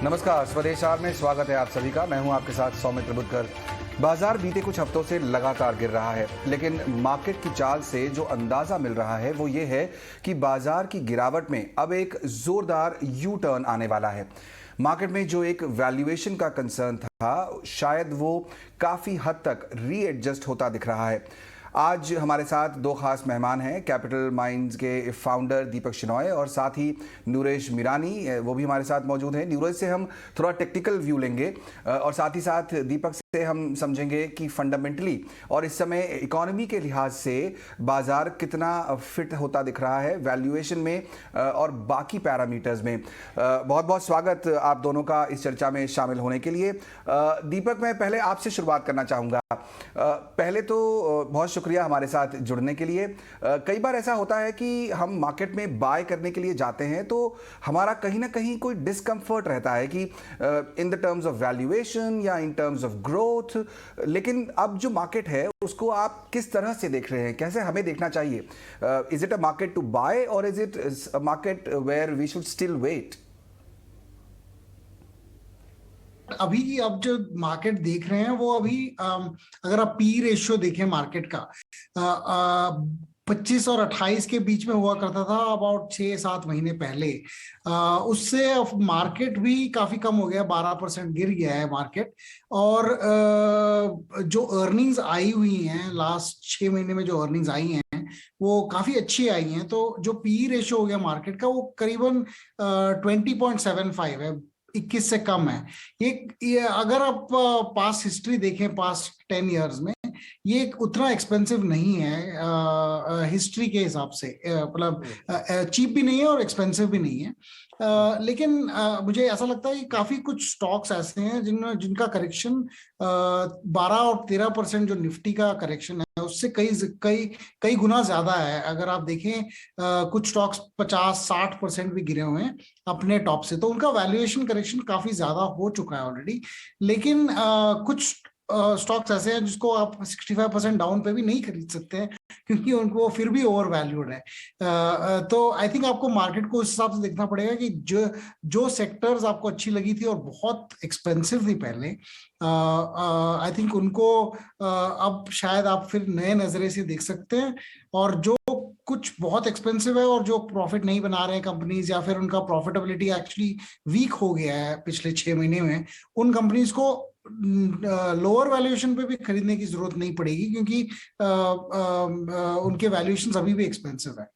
नमस्कार, स्वदेश आर में स्वागत है आप सभी का। मैं हूं आपके साथ सौमित्र बुद्धकर। बाजार बीते कुछ हफ्तों से लगातार गिर रहा है, लेकिन मार्केट की चाल से जो अंदाजा मिल रहा है वो ये है कि बाजार की गिरावट में अब एक जोरदार यू टर्न आने वाला है। मार्केट में जो एक वैल्यूएशन का कंसर्न था, शायद वो काफी हद तक रीएडजस्ट होता दिख रहा है। आज हमारे साथ दो खास मेहमान हैं, कैपिटल माइंड्स के फाउंडर दीपक शेनॉय और साथ ही नूरेश मीरानी, वो भी हमारे साथ मौजूद हैं। नूरेश से हम थोड़ा टेक्निकल व्यू लेंगे और साथ ही साथ दीपक से हम समझेंगे कि फंडामेंटली और इस समय इकोनॉमी के लिहाज से बाजार कितना फिट होता दिख रहा है वैल्यूएशन में और बाकी पैरामीटर्स में। बहुत बहुत स्वागत आप दोनों का इस चर्चा में शामिल होने के लिए। दीपक, मैं पहले आपसे शुरुआत करना चाहूँगा। पहले तो बहुत शुक्रिया हमारे साथ जुड़ने के लिए। कई बार ऐसा होता है कि हम मार्केट में बाय करने के लिए जाते हैं तो हमारा कहीं ना कहीं कोई डिस्कम्फर्ट रहता है कि in the terms of valuation या इन टर्म्स ऑफ ग्रोथ। लेकिन अब जो मार्केट है उसको आप किस तरह से देख रहे हैं, कैसे हमें देखना चाहिए? Is it a market to buy और is it a market where we should still wait? अभी अब जो मार्केट देख रहे हैं वो अभी अगर आप पी रेशियो देखें मार्केट का 25 और 28 के बीच में हुआ करता था अबाउट 6-7 महीने पहले। उससे मार्केट भी काफी कम हो गया, 12% गिर गया है मार्केट। और जो अर्निंग्स आई हुई हैं लास्ट 6 महीने में, जो अर्निंग्स आई हैं वो काफी अच्छी आई हैं। तो जो पी रेशियो हो गया मार्केट का वो करीबन 20.75 है, 21 से कम है। ये अगर आप पास्ट हिस्ट्री देखें, पास्ट 10 इयर्स में, ये उतना एक्सपेंसिव नहीं है हिस्ट्री के हिसाब से। मतलब चीप भी नहीं है और एक्सपेंसिव भी नहीं है। लेकिन मुझे ऐसा लगता है कि काफी कुछ स्टॉक्स ऐसे हैं जिनका करेक्शन 12 और 13% जो निफ्टी का करेक्शन है उससे कई गुना ज्यादा है। अगर आप देखें कुछ स्टॉक्स 50-60% भी गिरे हुए हैं अपने टॉप से, तो उनका वैल्यूएशन करेक्शन काफी ज्यादा हो चुका है ऑलरेडी। लेकिन कुछ स्टॉक्स ऐसे हैं जिसको आप 65% डाउन पे भी नहीं खरीद सकते हैं क्योंकि उनको फिर भी ओवर वैल्यूड है। तो आई थिंक आपको मार्केट को उस हिसाब से देखना पड़ेगा कि जो सेक्टर्स आपको अच्छी लगी थी और बहुत एक्सपेंसिव थी पहले, आई थिंक उनको अब शायद आप फिर नए नजरे से देख सकते हैं। और जो कुछ बहुत एक्सपेंसिव है और जो प्रॉफिट नहीं बना रहे हैं कंपनीज, या फिर उनका प्रॉफिटेबिलिटी एक्चुअली वीक हो गया है पिछले 6 महीने में, उन कंपनीज को लोअर वैल्यूएशन पे भी खरीदने की जरूरत नहीं पड़ेगी क्योंकि उनके वैल्यूएशन अभी भी एक्सपेंसिव है।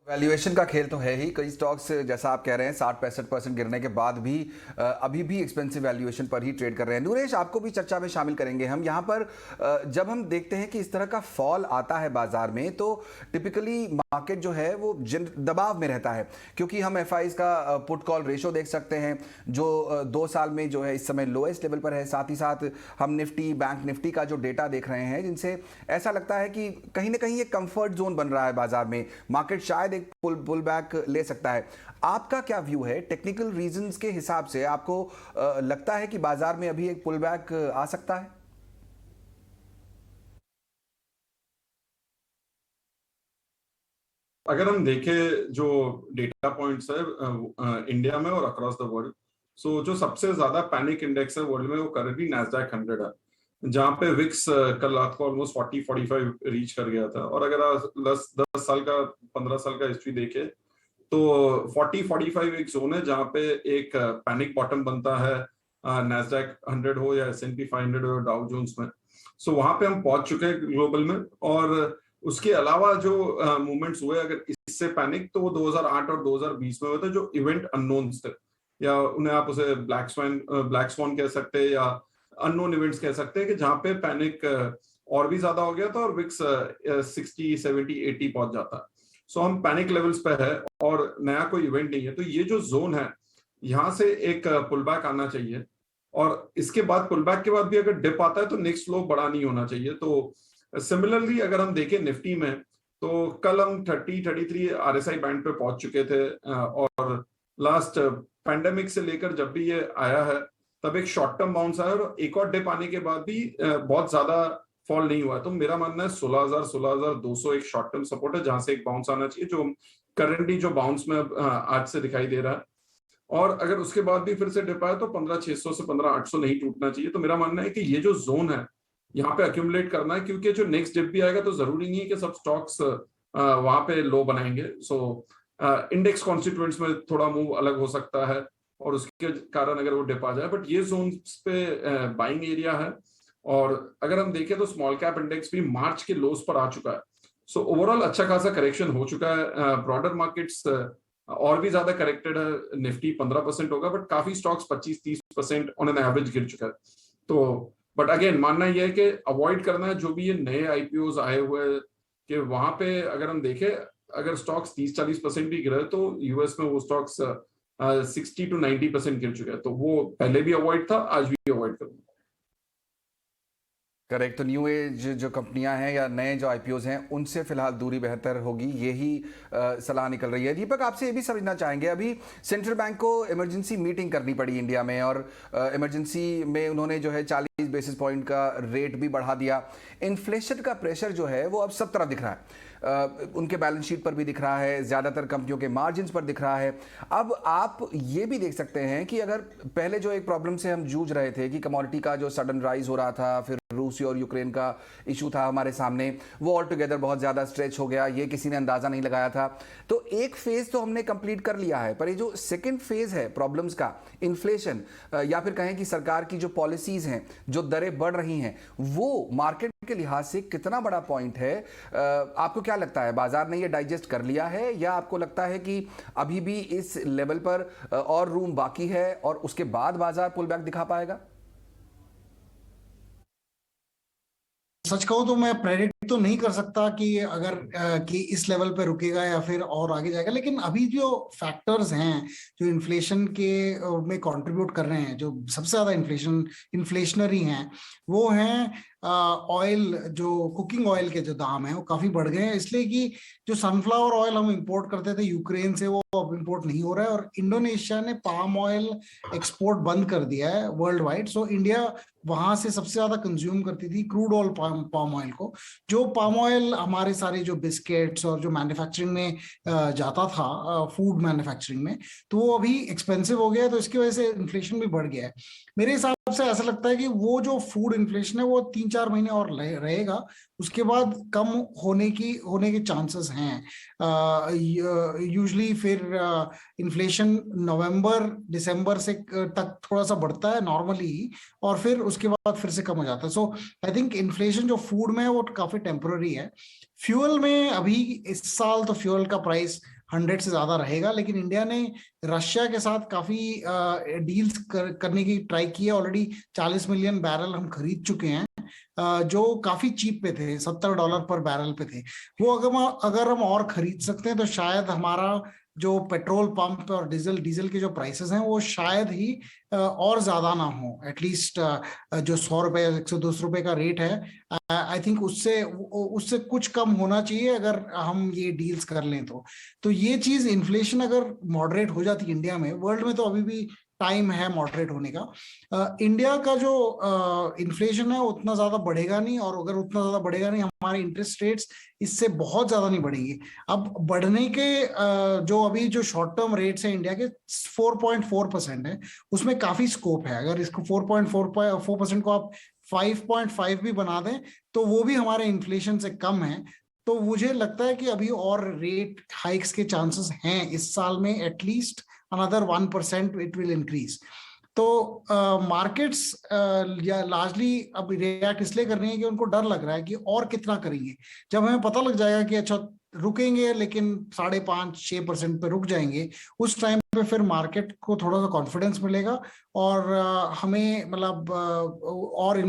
वैल्यूएशन का खेल तो है ही। कई स्टॉक्स, जैसा आप कह रहे हैं, 60-65% गिरने के बाद भी अभी भी एक्सपेंसिव वैल्यूएशन पर ही ट्रेड कर रहे हैं। नूरेश, आपको भी चर्चा में शामिल करेंगे हम। यहाँ पर जब हम देखते हैं कि इस तरह का फॉल आता है बाजार में तो टिपिकली मार्केट जो है वो दबाव में रहता है, क्योंकि हम एफआईज का पुट कॉल रेशो देख सकते हैं जो 2 साल में जो है इस समय लोएस्ट लेवल पर है। साथ ही साथ हम निफ्टी, बैंक निफ्टी का जो डेटा देख रहे हैं जिनसे ऐसा लगता है कि कहीं ना कहीं एक कंफर्ट जोन बन रहा है बाजार में। मार्केट शायद पुल बैक ले सकता है। आपका क्या व्यू है? टेक्निकल रीजंस के हिसाब से आपको लगता है कि बाजार में अभी एक पुल बैक आ सकता है? अगर हम देखें जो डेटा पॉइंट्स है इंडिया में और अक्रॉस द वर्ल्ड, सो जो सबसे ज्यादा पैनिक इंडेक्स है वर्ल्ड में वो करंटली नैस्डैक 100 है, जहां पे विक्स कल रात को ऑलमोस्ट 40-45 रीच कर गया था। और अगर 10 साल का 15 साल का हिस्ट्री देखे तो 40-45 एक जोन है जहां पे एक पैनिक बॉटम बनता है, नैस्डैक 100 हो या S&P 500 हो, डाउ जोन्स में। सो वहां पे हम पहुंच चुके हैं ग्लोबल में। और उसके अलावा जो मूवमेंट्स हुए अगर इससे पैनिक, तो वो 2008 और 2020 में हुए थे, जो इवेंट अननोन्स थे, या उन्हें आप उसे ब्लैक स्वैन कह सकते हैं या अननोन इवेंट्स कह सकते हैं, कि जहां पे पैनिक और भी ज्यादा हो गया था और विक्स 60, 70, 80 पहुंच जाता है। सो हम पैनिक लेवल्स पे है और नया कोई इवेंट नहीं है। तो ये जो जोन है, यहाँ से एक पुल बैक आना चाहिए। और इसके बाद, पुल बैक के बाद भी अगर डिप आता है तो नेक्स्ट लो बड़ा नहीं होना चाहिए। तो सिमिलरली अगर हम देखें निफ्टी में, तो कल हम 30-33 RSI बैंड पे पहुंच चुके थे। और लास्ट पैंडेमिक से लेकर जब भी ये आया है तब एक शॉर्ट टर्म बाउंस आया और एक और डिप आने के बाद भी बहुत ज्यादा फॉल नहीं हुआ। तो मेरा मानना है 16,000-16,200 एक शॉर्ट टर्म सपोर्ट है जहां से एक बाउंस आना चाहिए, जो करंटली जो बाउंस में आज से दिखाई दे रहा है। और अगर उसके बाद भी फिर से डिप आए तो 15,600 से 15,800 नहीं टूटना चाहिए। तो मेरा मानना है कि ये जो जोन है यहाँ पे अक्यूमुलेट करना है, क्योंकि जो नेक्स्ट डिप भी आएगा तो जरूरी नहीं है कि सब स्टॉक्स वहां पे लो बनाएंगे। सो इंडेक्स कॉन्स्टिट्यूएंट्स में थोड़ा मूव अलग हो सकता है और उसके कारण अगर वो डिप आ जाए, बट ये जोन पे बाइंग एरिया है। और अगर हम देखें तो स्मॉल कैप इंडेक्स भी मार्च के लोस पर आ चुका है। सो ओवरऑल अच्छा खासा करेक्शन हो चुका है। ब्रॉडर मार्केट्स और भी ज्यादा करेक्टेड है, निफ्टी 15% होगा, बट काफी स्टॉक्स 25-30% ऑन एन एवरेज गिर चुका है। तो बट अगेन मानना यह है कि अवॉइड करना है जो भी ये नए आईपीओज आए हुए कि वहां पे अगर हम देखें, अगर स्टॉक्स 30-40% भी गिरे तो यूएस में वो स्टॉक्स 60-90% गिर चुके हैं, तो वो पहले भी अवॉइड था, आज भी अवॉइड करूंगा। करेक्ट। तो न्यू एज जो कंपनियां हैं या नए जो आईपीओज हैं उनसे फिलहाल दूरी बेहतर होगी, यही सलाह निकल रही है। दीपक, आपसे ये भी समझना चाहेंगे, अभी सेंट्रल बैंक को इमरजेंसी मीटिंग करनी पड़ी इंडिया में और इमरजेंसी में उन्होंने जो है 40 बेसिस पॉइंट का रेट भी बढ़ा दिया। इन्फ्लेशन का प्रेशर जो है वो अब सब तरफ दिख रहा है, उनके बैलेंस शीट पर भी दिख रहा है, ज़्यादातर कंपनियों के मार्जिन्स पर दिख रहा है। अब आप ये भी देख सकते हैं कि अगर पहले जो एक प्रॉब्लम से हम जूझ रहे थे कि कमोडिटी का जो सडन राइज हो रहा था, फिर रूस और यूक्रेन का इशू था हमारे सामने, वो ऑल टुगेदर बहुत ज़्यादा स्ट्रेच हो गया, ये किसी ने अंदाज़ा नहीं लगाया था। तो एक फेज़ तो हमने कंप्लीट कर लिया है, पर ये जो सेकेंड फेज़ है प्रॉब्लम्स का, इन्फ्लेशन या फिर कहें कि सरकार की जो पॉलिसीज़ हैं, जो दरें बढ़ रही हैं, वो मार्केट के लिहाज से कितना बड़ा पॉइंट है? आपको क्या लगता है, बाजार ने ये डाइजेस्ट कर लिया है या आपको लगता है कि अभी भी इस लेवल पर और रूम बाकी है और उसके बाद बाजार पुल बैक दिखा पाएगा? सच कहूं तो मैं प्रेडिक्ट तो नहीं कर सकता कि अगर कि इस लेवल पे रुकेगा या फिर और आगे जाएगा, लेकिन अभी जो फैक्टर्स हैं जो इन्फ्लेशन के में कंट्रीब्यूट कर रहे हैं, जो सबसे ज्यादा इन्फ्लेशनरी हैं, वो हैं ऑयल, जो कुकिंग ऑयल के जो दाम है वो काफी बढ़ गए हैं, इसलिए कि जो सनफ्लावर ऑयल हम इंपोर्ट करते थे यूक्रेन से वो अब इंपोर्ट नहीं हो रहा है, और इंडोनेशिया ने पाम ऑयल एक्सपोर्ट बंद कर दिया है वर्ल्ड वाइड। सो इंडिया वहां से सबसे ज्यादा कंज्यूम करती थी क्रूड ऑयल पाम ऑयल को। जो पाम ऑयल हमारे सारे जो बिस्किट्स और जो मैन्युफैक्चरिंग में जाता था, फूड मैन्युफैक्चरिंग में, तो वो अभी एक्सपेंसिव हो गया है, तो इसकी वजह से इन्फ्लेशन भी बढ़ गया है। मेरे हिसाब से ऐसा लगता है कि वो जो फूड इन्फ्लेशन है वो 3-4 महीने और रहेगा, उसके बाद कम होने के चांसेस हैं। यूजुअली फिर इन्फ्लेशन नवंबर दिसंबर से तक थोड़ा सा बढ़ता है नॉर्मली, और फिर उसके बाद फिर से कम हो जाता है। सो आई थिंक इन्फ्लेशन जो फूड में है वो काफी टेम्पररी है। फ्यूल में अभी इस साल तो फ्यूल का प्राइस 100 से ज्यादा रहेगा, लेकिन इंडिया ने रशिया के साथ काफी डील्स करने की ट्राई की है। ऑलरेडी 40 मिलियन बैरल हम खरीद चुके हैं, जो काफी चीप पे थे, $70 पर बैरल पे थे। वो अगर हम और खरीद सकते हैं तो शायद हमारा जो पेट्रोल पंप और डीजल के जो प्राइसेस हैं वो शायद ही और ज्यादा ना हो। एटलीस्ट जो 100 रुपए 102 रुपए का रेट है, आई थिंक उससे कुछ कम होना चाहिए अगर हम ये डील्स कर लें तो ये चीज, इन्फ्लेशन अगर मॉडरेट हो जाती है इंडिया में, वर्ल्ड में तो अभी भी टाइम है मॉडरेट होने का। इंडिया का जो इन्फ्लेशन है उतना ज्यादा बढ़ेगा नहीं, और अगर उतना ज्यादा बढ़ेगा नहीं, हमारे इंटरेस्ट रेट्स इससे बहुत ज्यादा नहीं बढ़ेंगे। अब बढ़ने के जो अभी जो शॉर्ट टर्म रेट्स है इंडिया के 4.4% है, उसमें काफी स्कोप है। अगर इसको 4.4% को आप 5.5 भी बना दें तो वो भी हमारे इन्फ्लेशन से कम है। तो मुझे लगता है कि अभी और रेट हाइक्स के चांसेस हैं इस साल में, at least another 1% it will increase। तो मार्केट्स लार्जली अब रिएक्ट इसलिए कर रही है कि उनको डर लग रहा है कि और कितना करेंगे। जब हमें पता लग जाएगा कि अच्छा रुकेंगे लेकिन 5.5-6% पे रुक जाएंगे, उस टाइम पे फिर मार्केट को थोड़ा सा कॉन्फिडेंस मिलेगा और हमें मतलब और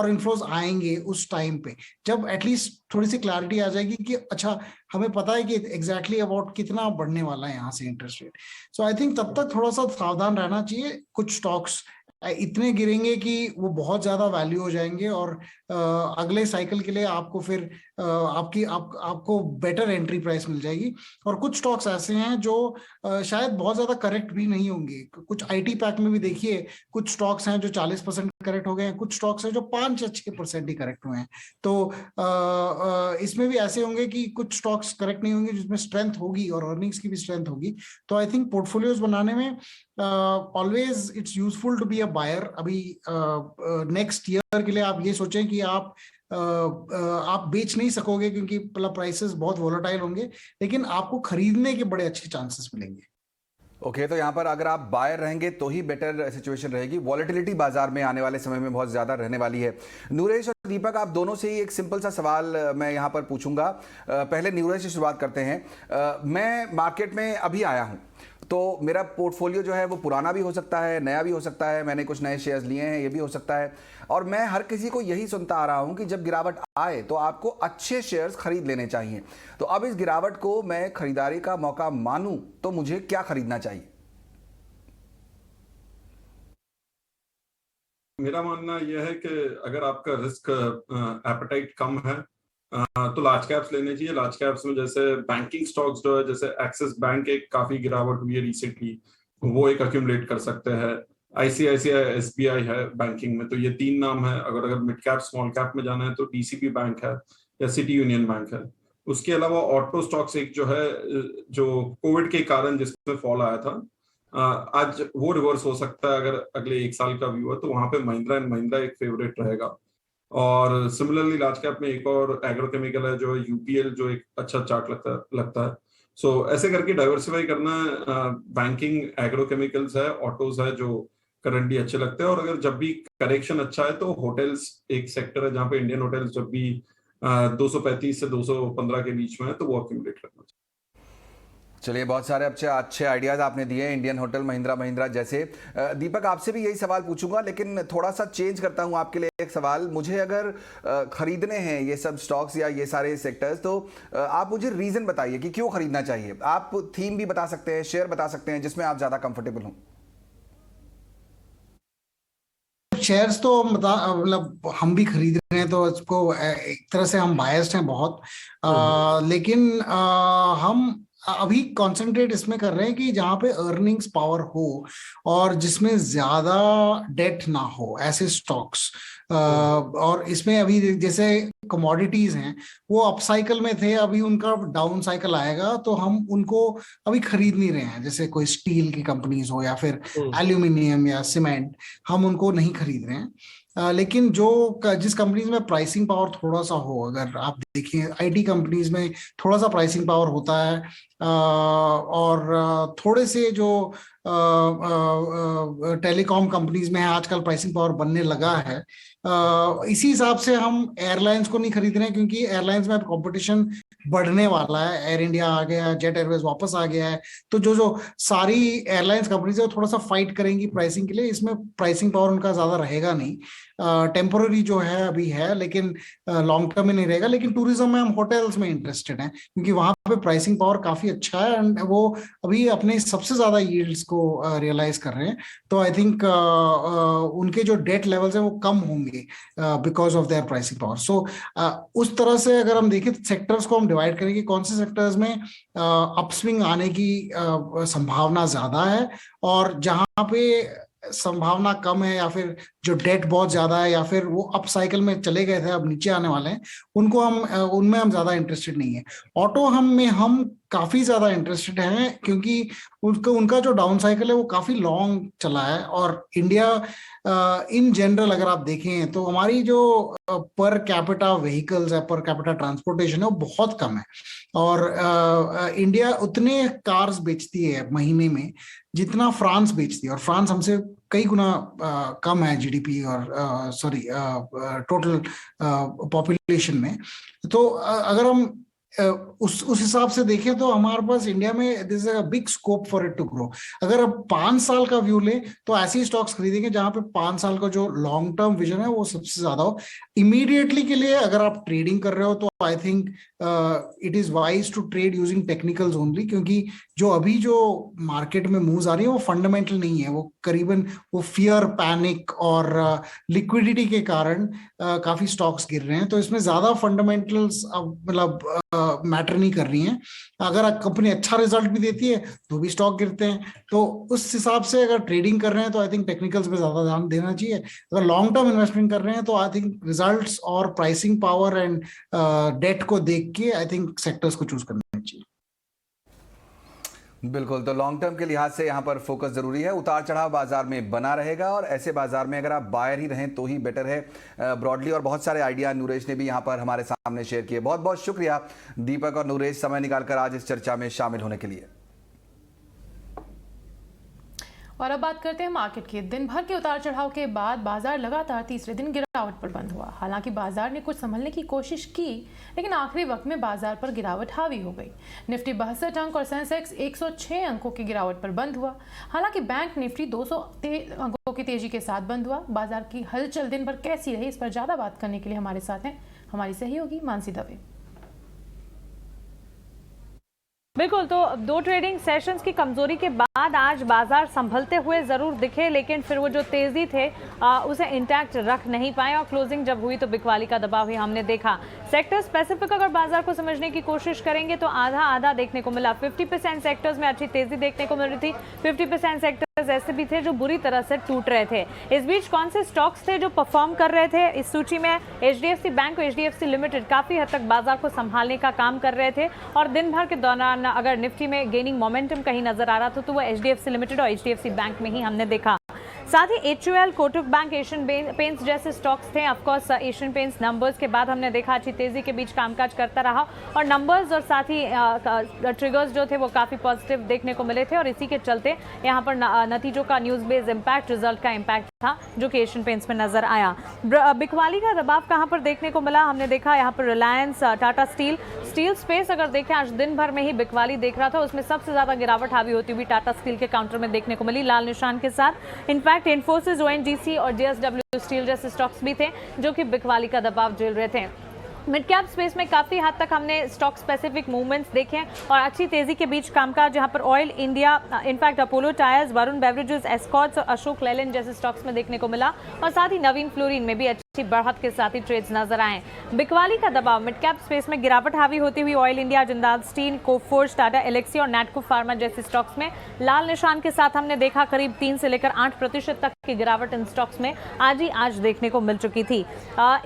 इन्फ्लोज आएंगे उस टाइम पे, जब एटलीस्ट थोड़ी सी क्लैरिटी आ जाएगी कि अच्छा हमें पता है कि एग्जैक्टली अबाउट कितना बढ़ने वाला है यहाँ से interest rate. So I think तब तक थोड़ा सा सावधान रहना चाहिए। कुछ स्टॉक्स इतने गिरेंगे कि वो बहुत ज्यादा वैल्यू हो जाएंगे और अगले साइकिल के लिए आपको फिर आपको बेटर एंट्री प्राइस मिल जाएगी। और कुछ स्टॉक्स ऐसे हैं जो शायद बहुत ज्यादा करेक्ट भी नहीं होंगे। कुछ आईटी पैक में भी देखिए, कुछ स्टॉक्स हैं जो 40% करेक्ट हो गए हैं, कुछ स्टॉक्स हैं जो 5 या 6% ही करेक्ट हुए हैं। तो इसमें भी ऐसे होंगे कि कुछ स्टॉक्स करेक्ट नहीं होंगे जिसमें स्ट्रेंथ होगी और अर्निंग्स की भी स्ट्रेंथ होगी। तो आई थिंक पोर्टफोलियोज बनाने में always it's useful to be a buyer. अभी नेक्स्ट ईयर के लिए आप ये सोचें कि आप बेच नहीं सकोगे क्योंकि मतलब प्राइसेस बहुत वोलेटाइल होंगे, लेकिन आपको खरीदने के बड़े अच्छे चांसेस मिलेंगे। ओके, तो यहाँ पर अगर आप बायर रहेंगे तो ही बेटर सिचुएशन रहेगी। वॉलेटिलिटी बाजार में आने वाले समय में बहुत ज़्यादा रहने वाली है। नीरज और दीपक, आप दोनों से ही एक सिंपल सा सवाल मैं यहाँ पर पूछूंगा। पहले नीरज से शुरुआत करते हैं। मैं मार्केट में अभी आया हूँ, तो मेरा पोर्टफोलियो जो है वो पुराना भी हो सकता है, नया भी हो सकता है, मैंने कुछ नए शेयर्स लिए हैं, ये भी हो सकता है। और मैं हर किसी को यही सुनता आ रहा हूं कि जब गिरावट आए तो आपको अच्छे शेयर्स खरीद लेने चाहिए। तो अब इस गिरावट को मैं खरीदारी का मौका मानूं तो मुझे क्या खरीदना चाहिए? मेरा मानना यह है कि अगर आपका रिस्क एपेटाइट कम है तो लार्ज कैप्स लेने चाहिए। लार्ज कैप्स में जैसे बैंकिंग स्टॉक्स जो है, जैसे एक्सिस बैंक एक काफी गिरावट हुई है रिसेंटली, वो एक अक्यूमुलेट कर सकते हैं। आईसीआईसीआई, एसबीआई है बैंकिंग में, तो ये 3 नाम है। अगर मिड कैप स्मॉल कैप में जाना है तो डीसीबी बैंक है या सिटी यूनियन बैंक है। उसके अलावा ऑटो स्टॉक्स एक जो है, जो कोविड के कारण जिसमें फॉल आया था, आज वो रिवर्स हो सकता है। अगर अगले 1 साल का व्यू है तो वहां पे महिंद्रा एंड महिंद्रा एक फेवरेट रहेगा। और सिमिलरली लार्ज कैप में एक और एग्रोकेमिकल है जो यूपीएल, जो एक अच्छा चार्ट लगता है। सो ऐसे करके डाइवर्सिफाई करना। बैंकिंग, एग्रोकेमिकल्स है, ऑटोज है जो करंटली अच्छे लगते हैं। और अगर जब भी करेक्शन अच्छा है तो होटल्स एक सेक्टर है जहां पे इंडियन होटल्स जब भी 235 से 215 के बीच में है तो वो अक्यूमुलेट करना चाहिए। चलिए, बहुत सारे अच्छे आइडियाज़ आपने दिए इंडियन होटल, महिंद्रा महिंद्रा जैसे। दीपक, आपसे भी यही सवाल पूछूंगा, लेकिन थोड़ा सा चेंज करता हूं आपके लिए एक सवाल। मुझे अगर खरीदने हैं ये सब स्टॉक्स या ये सारे सेक्टर्स, तो आप मुझे रीज़न बताइए कि क्यों खरीदना चाहिए। आप थीम भी बता सकते हैं, शेयर बता सकते हैं जिसमें आप ज़्यादा कंफर्टेबल हों। शेयर्स तो मतलब हम भी खरीद रहे हैं तो इसको एक तरह से हम बायस्ड हैं बहुत। लेकिन हम अभी कंसंट्रेट इसमें कर रहे हैं कि जहां पे अर्निंग्स पावर हो और जिसमें ज्यादा डेट ना हो, ऐसे स्टॉक्स। और इसमें अभी जैसे कमोडिटीज हैं वो अप साइकिल में थे, अभी उनका डाउन साइकिल आएगा तो हम उनको अभी खरीद नहीं रहे हैं। जैसे कोई स्टील की कंपनीज हो या फिर एल्यूमिनियम या सीमेंट, हम उनको नहीं खरीद रहे हैं। लेकिन जिस कंपनीज में प्राइसिंग पावर थोड़ा सा हो, अगर आप देखिए आईटी कंपनीज में थोड़ा सा प्राइसिंग पावर होता है, और थोड़े से जो टेलीकॉम कंपनीज में है आजकल प्राइसिंग पावर बनने लगा है। इसी हिसाब से हम एयरलाइंस को नहीं खरीद रहे हैं क्योंकि एयरलाइंस में अब कंपटीशन बढ़ने वाला है। एयर इंडिया आ गया, जेट एयरवेज वापस आ गया है, तो जो सारी एयरलाइंस कंपनीज है वो थोड़ा सा फाइट करेंगी प्राइसिंग के लिए। इसमें प्राइसिंग पावर उनका ज्यादा रहेगा नहीं, टेम्पोररी जो है अभी है, लेकिन लॉन्ग टर्म में नहीं रहेगा। लेकिन टूरिज्म में हम होटल्स में इंटरेस्टेड हैं क्योंकि वहां पे प्राइसिंग पावर काफी अच्छा है एंड वो अभी अपने सबसे ज्यादा यील्ड्स को रियलाइज कर रहे हैं। तो आई थिंक उनके जो डेट लेवल्स हैं वो कम होंगे because of their pricing power. So उस तरह से अगर हम देखें सेक्टर्स को हम डिवाइड करेंगे, कौन से सेक्टर्स में अपस्विंग आने की संभावना ज्यादा है और जहां पे संभावना कम है, या फिर जो डेट बहुत ज्यादा है, या फिर वो अप साइकिल में चले गए थे अब नीचे आने वाले हैं, उनमें हम ज्यादा इंटरेस्टेड नहीं है। ऑटो हम काफी ज्यादा इंटरेस्टेड हैं क्योंकि उनका जो डाउन साइकिल है वो काफी लॉन्ग चला है। और इंडिया इन जनरल अगर आप देखें तो हमारी जो पर कैपिटा व्हीकल्स है, पर कैपिटा ट्रांसपोर्टेशन है वो बहुत कम है। और इंडिया उतने कार्स बेचती है महीने में जितना फ्रांस बेचती है, और फ्रांस हमसे कई गुना कम है जीडीपी और टोटल पॉपुलेशन में। तो अगर हम उस हिसाब से देखें तो हमारे पास इंडिया में this is a big scope for it to grow. अगर आप 5 साल का व्यू लें तो ऐसी स्टॉक्स खरीदेंगे जहां पे 5 साल का जो लॉन्ग टर्म विजन है वो सबसे ज्यादा हो। इमीडिएटली के लिए अगर आप ट्रेडिंग कर रहे हो तो I think it is wise to trade using technicals only, क्योंकि जो अभी जो मार्केट में मूव्स आ रही है वो फंडामेंटल नहीं है, वो करीबन वो फियर, पैनिक और लिक्विडिटी के कारण काफी स्टॉक्स गिर रहे हैं। तो इसमें ज्यादा फंडामेंटल्स मतलब मैटर नहीं कर रही हैं। अगर कंपनी अच्छा रिजल्ट भी देती है तो भी स्टॉक गिरते हैं। तो उस हिसाब से अगर ट्रेडिंग कर रहे हैं तो आई थिंक टेक्निकल्स पे ज्यादा ध्यान देना चाहिए। अगर लॉन्ग टर्म इन्वेस्टमेंट कर रहे हैं तो आई थिंक रिजल्ट्स और प्राइसिंग पावर एंड डेट को देख के आई थिंक सेक्टर्स को चूज करना चाहिए। बिल्कुल, तो लॉन्ग टर्म के लिहाज से यहाँ पर फोकस जरूरी है। उतार चढ़ाव बाजार में बना रहेगा और ऐसे बाजार में अगर आप बायर ही रहें तो ही बेटर है ब्रॉडली। और बहुत सारे आइडिया नूरेश ने भी यहाँ पर हमारे सामने शेयर किए। बहुत बहुत शुक्रिया दीपक और नूरेश, समय निकालकर आज इस चर्चा में शामिल होने के लिए। और अब बात करते हैं मार्केट की। दिन भर के उतार चढ़ाव के बाद बाजार लगातार तीसरे दिन गिरावट पर बंद हुआ। हालांकि बाजार ने कुछ संभलने की कोशिश की, लेकिन आखिरी वक्त में बाजार पर गिरावट हावी हो गई। निफ्टी 62 अंक और सेंसेक्स 106 अंकों की गिरावट पर बंद हुआ। हालांकि बैंक निफ्टी 200 अंकों की तेजी के साथ बंद हुआ। बाजार की हलचल दिन भर कैसी रही, इस पर ज्यादा बात करने के लिए हमारे साथ हैं हमारी सहयोगी मानसी दवे। बिल्कुल, तो दो ट्रेडिंग सेशंस की कमजोरी के बाद आज बाजार संभलते हुए जरूर दिखे, लेकिन फिर वो जो तेजी थे उसे इंटैक्ट रख नहीं पाए और क्लोजिंग जब हुई तो बिकवाली का दबाव ही हमने देखा। सेक्टर स्पेसिफिक अगर बाजार को समझने की कोशिश करेंगे तो आधा आधा देखने को मिला। 50% सेक्टर्स में अच्छी तेजी देखने को मिल रही थी, 50% सेक्टर्स ऐसे भी थे जो बुरी तरह से टूट रहे थे। इस बीच कौन से स्टॉक्स थे जो परफॉर्म कर रहे थे? इस सूची में HDFC बैंक और HDFC लिमिटेड काफी हद तक बाजार को संभालने का काम कर रहे थे और दिन भर के दौरान अगर निफ्टी में गेनिंग मोमेंटम कहीं नजर आ रहा था तो वो HDFC लिमिटेड और HDFC बैंक में ही हमने देखा। साथ ही HUL, Kotak bank, Asian paints जैसे स्टॉक्स थे। Of course Asian paints numbers के बाद हमने देखा अच्छी तेजी के बीच कामकाज करता रहा और नंबर्स और साथ ही ट्रिगर्स जो थे वो काफी पॉजिटिव देखने को मिले थे और इसी के चलते यहाँ पर नतीजों का न्यूज बेस्ड इम्पैक्ट, रिजल्ट का इम्पैक्ट था जो कि एशियन पेंट्स में नजर आया। बिकवाली का दबाव कहाँ पर देखने को मिला? हमने देखा यहाँ पर रिलायंस, टाटा स्टील स्पेस अगर देखें आज दिन भर में ही बिकवाली देख रहा था, उसमें सबसे ज्यादा गिरावट हावी होती हुई टाटा स्टील के काउंटर में देखने को मिली लाल निशान के साथ। इनफैक्ट इन्फोसिस, ONGC और JSW स्टील जैसे स्टॉक्स भी थे जो कि बिकवाली का दबाव झेल रहे थे। मिड कैप स्पेस में काफी हद तक हमने स्टॉक स्पेसिफिक मूवमेंट्स देखे और अच्छी तेजी के बीच कामकाज जहां पर oil India, in fact Apollo tyres, Varun beverages, Escorts और अशोक लेलैंड जैसे स्टॉक्स में देखने को मिला और साथ ही नवीन फ्लोरिन में भी अच्छी बढ़त के साथ ही ट्रेड्स नजर आए। बिकवाली का दबाव मिड कैप स्पेस में गिरावट हावी होती हुई ऑयल इंडिया, जिंदाल स्टील, कोफोर्ज, टाटा एलेक्सी और नैटको फार्मा जैसे स्टॉक्स में लाल निशान के साथ हमने देखा करीब 3 से लेकर 8% तक की गिरावट इन स्टॉक्स में आज देखने को मिल चुकी थी।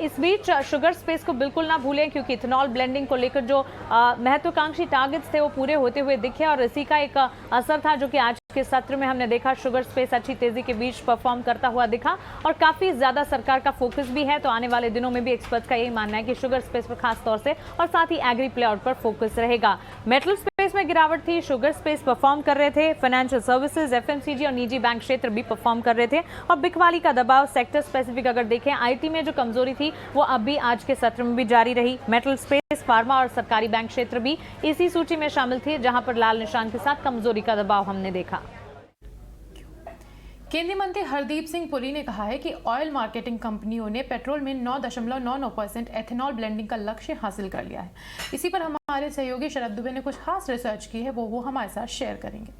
इस बीच शुगर स्पेस को बिल्कुल ना भूलें क्योंकि इथेनॉल ब्लेंडिंग को लेकर जो महत्वाकांक्षी टारगेट्स थे वो पूरे होते हुए दिखे और इसी का एक असर था जो कि आज के सत्र में हमने देखा। शुगर स्पेस अच्छी तेजी के बीच परफॉर्म करता हुआ दिखा और काफी ज्यादा सरकार का फोकस भी है, तो आने वाले दिनों में भी एक्सपर्ट्स का यही मानना है कि शुगर स्पेस पर खास तौर से और साथ ही एग्री प्लेआउट पर फोकस रहेगा। मेटल स्पेस में गिरावट थी, शुगर स्पेस परफॉर्म कर रहे थे, फाइनेंशियल सर्विसेज, FMCG और निजी बैंक क्षेत्र भी परफॉर्म कर रहे थे और बिकवाली का दबाव सेक्टर स्पेसिफिक अगर देखें IT में जो कमजोरी थी वो अब भी आज के सत्र में भी जारी रही। मेटल स्पेस, फार्मा और सरकारी बैंक क्षेत्र भी इसी सूची में शामिल थे जहां पर लाल निशान के साथ कमजोरी का दबाव हमने देखा। केंद्रीय मंत्री हरदीप सिंह पुरी ने कहा है कि ऑयल मार्केटिंग कंपनियों ने पेट्रोल में 9.99% एथेनॉल ब्लेंडिंग का लक्ष्य हासिल कर लिया है। इसी पर हमारे सहयोगी शरद दुबे ने कुछ खास रिसर्च की है, वो हमारे साथ शेयर करेंगे।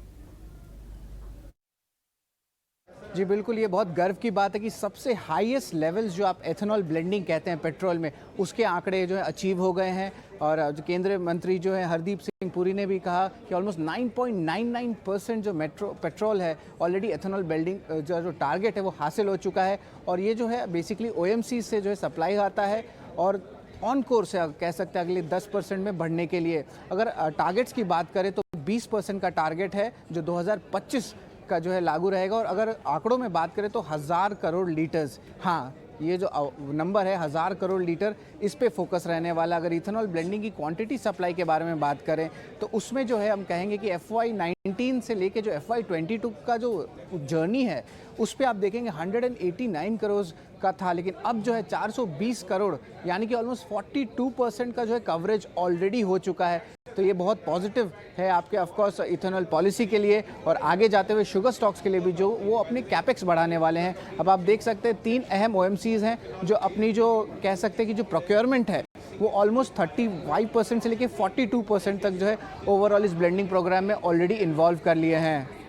जी बिल्कुल, ये बहुत गर्व की बात है कि सबसे हाईएस्ट लेवल्स जो आप एथेनॉल ब्लेंडिंग कहते हैं पेट्रोल में, उसके आंकड़े जो है अचीव हो गए हैं। और जो केंद्रीय मंत्री जो है हरदीप सिंह पुरी ने भी कहा कि ऑलमोस्ट 9.99% जो पेट्रोल है ऑलरेडी एथेनॉल ब्लेंडिंग जो टारगेट है वो हासिल हो चुका है। और ये जो है बेसिकली OMC से जो है सप्लाई आता है और ऑन कोर्स है, कह सकते हैं अगले 10% में बढ़ने के लिए। अगर टारगेट्स की बात करें तो 20% का टारगेट है जो 2025 का जो है लागू रहेगा। और अगर आंकड़ों में बात करें तो 1000 करोड़ लीटर्स, हाँ ये जो नंबर है 1000 करोड़ लीटर, इस पे फोकस रहने वाला। अगर इथेनॉल ब्लेंडिंग की क्वांटिटी सप्लाई के बारे में बात करें तो उसमें जो है हम कहेंगे कि FY19 से लेके जो FY22 का जो जर्नी है उस पे आप देखेंगे 189 करोड़ का था, लेकिन अब जो है 420 करोड़ यानी कि ऑलमोस्ट 42% का जो है कवरेज ऑलरेडी हो चुका है। तो ये बहुत पॉजिटिव है आपके ऑफकोर्स इथेनॉल पॉलिसी के लिए और आगे जाते हुए शुगर स्टॉक्स के लिए भी जो वो अपने कैपेक्स बढ़ाने वाले हैं। अब आप देख सकते हैं 3 अहम OMCs हैं जो अपनी जो कह सकते हैं कि जो प्रोक्योरमेंट है वो ऑलमोस्ट 35% से लेके 42% तक जो है ओवरऑल इस ब्लेंडिंग प्रोग्राम में ऑलरेडी इन्वॉल्व कर लिए हैं।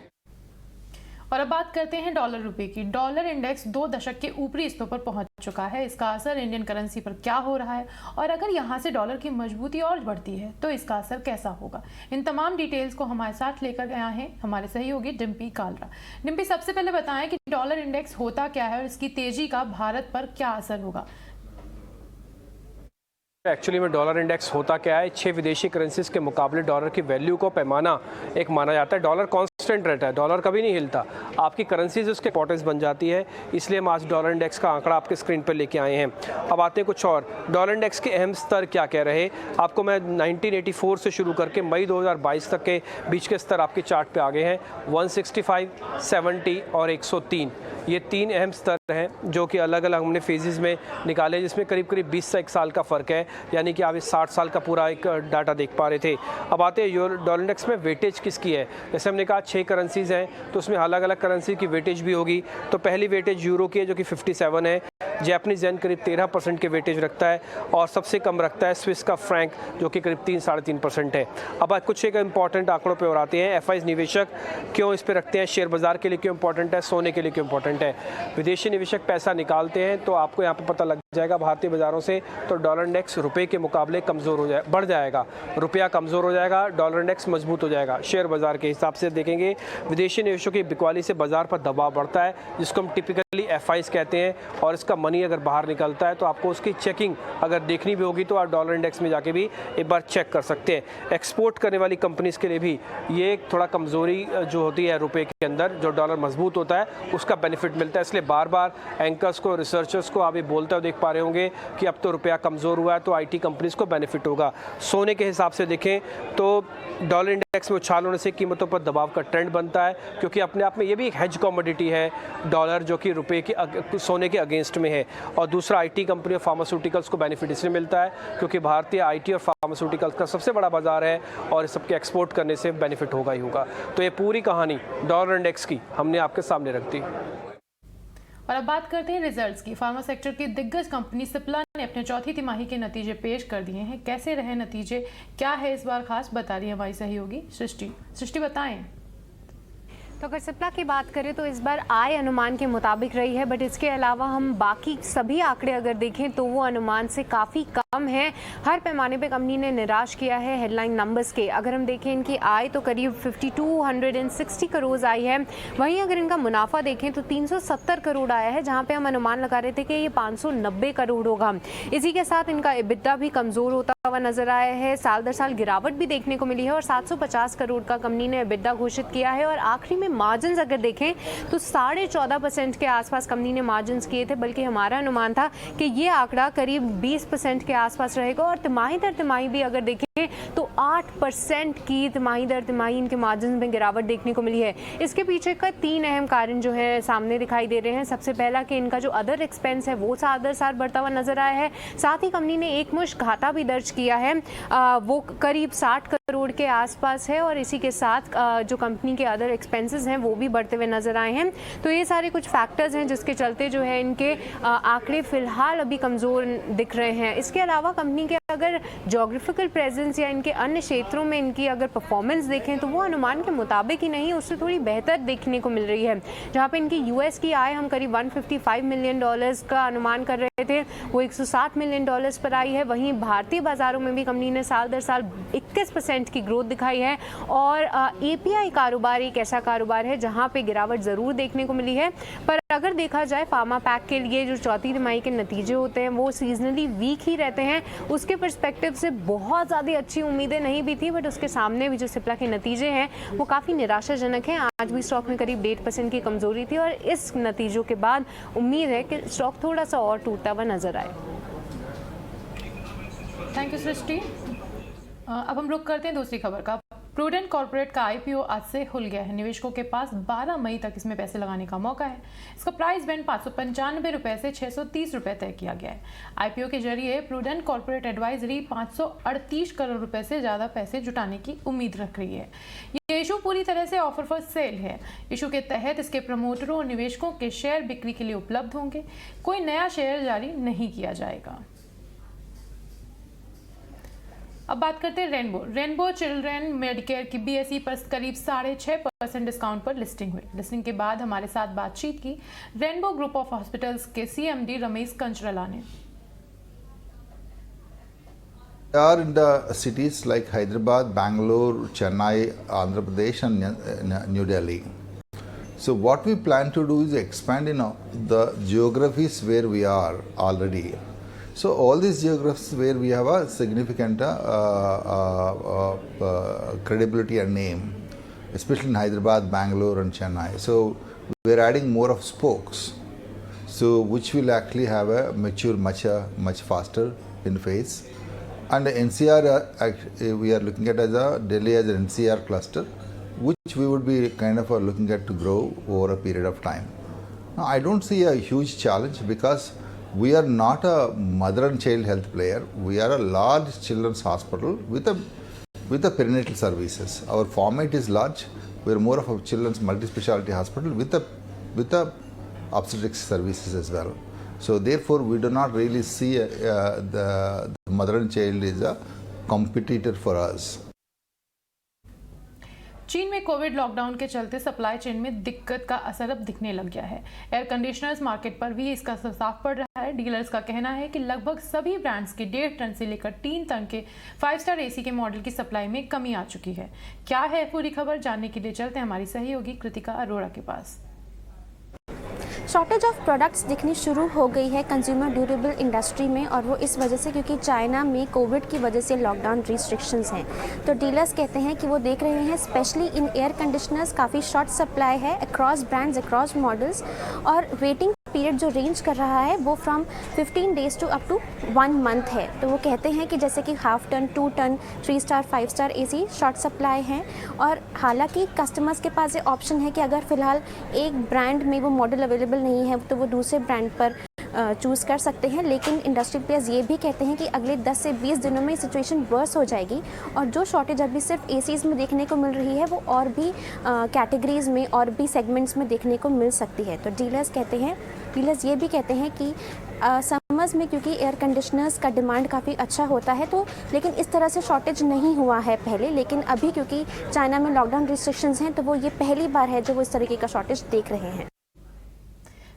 और अब बात करते हैं डॉलर रुपए की। डॉलर इंडेक्स 2 दशक के ऊपरी स्तरों पर पहुंच चुका है। इसका असर इंडियन करेंसी पर क्या हो रहा है और अगर यहां से डॉलर की मजबूती और बढ़ती है तो इसका असर कैसा होगा, इन तमाम डिटेल्स को हमारे साथ लेकर गया है हमारे सहयोगी डिम्पी कालरा। डिम्पी, सबसे पहले बताएं कि डॉलर इंडेक्स होता क्या है और इसकी तेजी का भारत पर क्या असर होगा। एक्चुअली में डॉलर इंडेक्स होता क्या है, 6 विदेशी करेंसीज के मुकाबले डॉलर की वैल्यू को पैमाना एक माना जाता है। डॉलर कांस्टेंट रहता है, डॉलर कभी नहीं हिलता, आपकी करेंसीज उसके इंपॉर्टेंस बन जाती है, इसलिए हम आज डॉलर इंडेक्स का आंकड़ा आपके स्क्रीन पर लेके आए हैं। अब आते हैं कुछ और, डॉलर इंडेक्स के अहम स्तर क्या कह रहे, आपको मैं 1984 से शुरू करके मई 2022 तक के बीच के स्तर आपके चार्ट पे आ गए हैं। 165, 70 और 103, ये 3 अहम स्तर हैं जो कि अलग अलग हमने फेजेस में निकाले, जिसमें करीब करीब 20 से 1 साल का फ़र्क है, यानी कि आप इस 60 साल का पूरा एक डाटा देख पा रहे थे। अब आते हैं डॉलर इंडेक्स में वेटेज किसकी है। जैसे हमने कहा 6 करेंसीज हैं तो उसमें अलग अलग करेंसी की वेटेज भी होगी। तो पहली वेटेज यूरो की है जो कि 57 है, जैपनीज येन करीब 13% के वेटेज रखता है और सबसे कम रखता है स्विस का फ्रैंक जो कि करीब 3-3.5% है। अब कुछ एक इंपॉर्टेंट आंकड़ों पे और आते हैं। एफआईज निवेशक क्यों इस पे रखते हैं, शेयर बाजार के लिए क्यों इंपॉर्टेंट है, सोने के लिए क्यों इंपॉर्टेंट है। विदेशी निवेशक पैसा निकालते हैं तो आपको यहाँ पे पता लग जाएगा भारतीय बाजारों से, तो डॉलर इंडेक्स रुपए के मुकाबले कमज़ोर हो बढ़ जाएगा, रुपया कमज़ोर हो जाएगा, डॉलर इंडेक्स मजबूत हो जाएगा। शेयर बाजार के हिसाब से देखेंगे, विदेशी निवेशकों की बिकवाली से बाजार पर दबाव बढ़ता है, जिसको हम टिपिकली एफआईज कहते हैं, और इसका मनी अगर बाहर निकलता है तो आपको उसकी चेकिंग अगर देखनी भी होगी तो आप डॉलर इंडेक्स में जाके भी एक बार चेक कर सकते हैं। एक्सपोर्ट करने वाली कंपनीज के लिए भी ये थोड़ा कमज़ोरी जो होती है रुपए के अंदर, जो डॉलर मजबूत होता है उसका बेनिफिट मिलता है। इसलिए बार बार एंकर्स को, रिसर्चर्स को आप ये बोलते हुए देख पा रहे होंगे कि अब तो रुपया कमज़ोर हुआ है तो आईटी कंपनीज को बेनिफिट होगा। सोने के हिसाब से देखें तो डॉलर इंडेक्स में उछाल होने से कीमतों पर दबाव का ट्रेंड बनता है, क्योंकि अपने आप में ये भी एक हेज कमोडिटी है डॉलर, जो कि रुपए के सोने के अगेंस्ट में है। और दूसरा, आईटी कंपनी और फार्मास्यूटिकल्स को बेनिफिट इसलिए मिलता है क्योंकि भारतीय आईटी और फार्मास्यूटिकल्स का सबसे बड़ा बाजार है और इस सबके एक्सपोर्ट करने से बेनिफिट होगा ही होगा। तो ये पूरी कहानी डॉलर इंडेक्स की हमने आपके सामने रख दी। और अब बात करते हैं रिजल्ट्स की। फार्मा सेक्टर की दिग्गज कंपनी सिप्ला ने अपने चौथी तिमाही के नतीजे पेश कर दिए हैं। कैसे रहे नतीजे, क्या है इस बार खास, बता रही है हमारी सहयोगी सृष्टि बताएं। तो अगर सिप्ला की बात करें तो इस बार आय अनुमान के मुताबिक रही है, बट इसके अलावा हम बाकी सभी आंकड़े अगर देखें तो वो अनुमान से काफ़ी कम है। हर पैमाने पे कंपनी ने निराश किया है हेडलाइन नंबर्स के। अगर हम देखें इनकी आय तो करीब 5260 करोड़ आई है, वहीं अगर इनका मुनाफा देखें तो 370 करोड़ आया है, जहाँ पे हम अनुमान लगा रहे थे कि ये 590 करोड़ होगा। इसी के साथ इनका EBITDA भी कमज़ोर होता हुआ नजर आया है, साल दर साल गिरावट भी देखने को मिली है और 750 करोड़ का कंपनी ने EBITDA घोषित किया है। और आखिरी में मार्जिन अगर देखें तो 14.5% के आसपास कंपनी ने मार्जिन किए थे, बल्कि हमारा अनुमान था कि ये आंकड़ा करीब 20% के आसपास रहेगा। और तिमाही दर तिमाही भी अगर देखें तो 8% की तिमाही दर तिमाही इनके मार्जिन में गिरावट देखने को मिली है। इसके पीछे का 3 अहम कारण जो है सामने दिखाई दे रहे हैं। सबसे पहला कि इनका जो अदर एक्सपेंस है वो साल दर साल बढ़ता हुआ नजर आया है। साथ ही कंपनी ने एक मुश्त घाटा भी दर्ज किया है, वो करीब 60 करोड़ के आसपास है। और इसी के साथ जो कंपनी के अदर एक्सपेंसेस हैं वो भी बढ़ते हुए नजर आए हैं। तो ये सारे कुछ फैक्टर्स हैं जिसके चलते जो है इनके आंकड़े फिलहाल अभी कमज़ोर दिख रहे हैं। इसके अलावा कंपनी के अगर जोग्राफिकल प्रेजेंस या इनके अन्य क्षेत्रों में इनकी अगर परफॉर्मेंस देखें तो वो अनुमान के मुताबिक ही नहीं, उससे थोड़ी बेहतर देखने को मिल रही है। जहाँ पे इनकी यूएस की आय हम करीब $155 मिलियन का अनुमान कर रहे थे, वो $160 मिलियन पर आई है। वहीं भारतीय बाजारों में भी कंपनी ने साल दर साल 21% की ग्रोथ दिखाई है। और एपीआई कारोबार एक ऐसा कारोबार है जहाँ पे गिरावट ज़रूर देखने को मिली है। पर अगर देखा जाए फार्मा पैक के लिए जो चौथी तिमाही के नतीजे होते हैं वो सीजनली वीक ही रहते हैं, उसके पर्सपेक्टिव से बहुत ज़्यादा अच्छी उम्मीदें नहीं भी थी, बट उसके सामने भी जो सिप्ला के नतीजे हैं वो काफ़ी निराशाजनक हैं। आज भी स्टॉक में करीब 1.5% की कमज़ोरी थी और इस नतीजों के बाद उम्मीद है कि स्टॉक थोड़ा सा और टूटता हुआ नजर आए। थैंक यू सृष्टि। अब हम रुक करते हैं दूसरी खबर का। प्रूडेंट कॉर्पोरेट का आईपीओ आज से खुल गया है। निवेशकों के पास 12 मई तक इसमें पैसे लगाने का मौका है। इसका प्राइस बैंड 595 रुपए से 630 रुपए तय किया गया है। आईपीओ के जरिए प्रूडेंट कॉर्पोरेट एडवाइजरी 538 करोड़ रुपए से ज्यादा पैसे जुटाने की उम्मीद रख रही है। ये इशू पूरी तरह से ऑफर फॉर सेल है। इशू के तहत इसके प्रमोटरों और निवेशकों के शेयर बिक्री के लिए उपलब्ध होंगे। कोई नया शेयर जारी नहीं किया जाएगा। अब बात करते हैं रेनबो चिल्ड्रन मेडिकेयर की BSE पर करीब 6.5% डिस्काउंट पर लिस्टिंग हुई। लिस्टिंग के बाद हमारे साथ बातचीत की रेनबो ग्रुप ऑफ हॉस्पिटल्स के CMD रमेश कंचरला ने। are in the cities like Hyderabad, Bangalore, Chennai, Andhra Pradesh and New Delhi. So what we plan to do is expand the geographies where we are already. So all these geographies where we have a significant credibility and name, especially in Hyderabad, Bangalore and Chennai. So we are adding more of spokes, so which will actually have a mature much faster in phase. And the NCR we are looking at as a Delhi as an NCR cluster, which we would be kind of looking at to grow over a period of time. Now, I don't see a huge challenge because we are not a mother and child health player. We are a large children's hospital with a perinatal services. Our format is large. We are more of a children's multi-specialty hospital with a obstetrics services as well. So therefore, we do not really see the mother and child is a competitor for us. चीन में Covid lockdown के चलते supply chain में दिक्कत का असर अब दिखने लग गया है। एयर कंडीशनर्स मार्केट पर भी इसका असर साफ पड़ रहा है। डीलर्स का कहना है कि लगभग सभी ब्रांड्स के 1.5 टन से लेकर 3 टन के 5 स्टार AC के मॉडल की सप्लाई में कमी आ चुकी है। क्या है पूरी खबर, जानने के लिए चलते हैं हमारी सहयोगी कृतिका अरोड़ा के पास। शॉर्टेज ऑफ प्रोडक्ट्स दिखनी शुरू हो गई है कंज्यूमर ड्यूरेबल इंडस्ट्री में, और वो इस वजह से क्योंकि चाइना में कोविड की वजह से लॉकडाउन रिस्ट्रिक्शंस हैं। तो डीलर्स कहते हैं कि वो देख रहे हैं स्पेशली इन एयर कंडीशनर्स काफ़ी शॉर्ट सप्लाई है अक्रॉस ब्रांड्स अक्रॉस मॉडल्स, और वेटिंग पीरियड जो रेंज कर रहा है वो from 15 days to up to 1 month है। तो वो कहते हैं कि जैसे कि 1/2 ton 2 ton 3 star 5 star AC short supply हैं, और हालांकि कस्टमर्स के पास ये ऑप्शन है कि अगर फ़िलहाल एक ब्रांड में वो मॉडल अवेलेबल नहीं है तो वो दूसरे ब्रांड पर चूज़ कर सकते हैं। लेकिन इंडस्ट्री प्लेयर्स ये भी कहते हैं कि अगले 10 से 20 दिनों में सिचुएशन वर्स हो जाएगी, और जो शॉर्टेज अभी सिर्फ ACs में देखने को मिल रही है वो और भी कैटेगरीज़ में और भी सेगमेंट्स में देखने को मिल सकती है। तो डीलर्स ये भी कहते हैं कि समर्स में क्योंकि एयर कंडीशनर्स का डिमांड काफ़ी अच्छा होता है, तो लेकिन इस तरह से शॉर्टेज नहीं हुआ है पहले, लेकिन अभी क्योंकि चाइना में लॉकडाउन रिस्ट्रिक्शंस हैं तो वो ये पहली बार है जब वो इस तरीके का शॉर्टेज देख रहे हैं।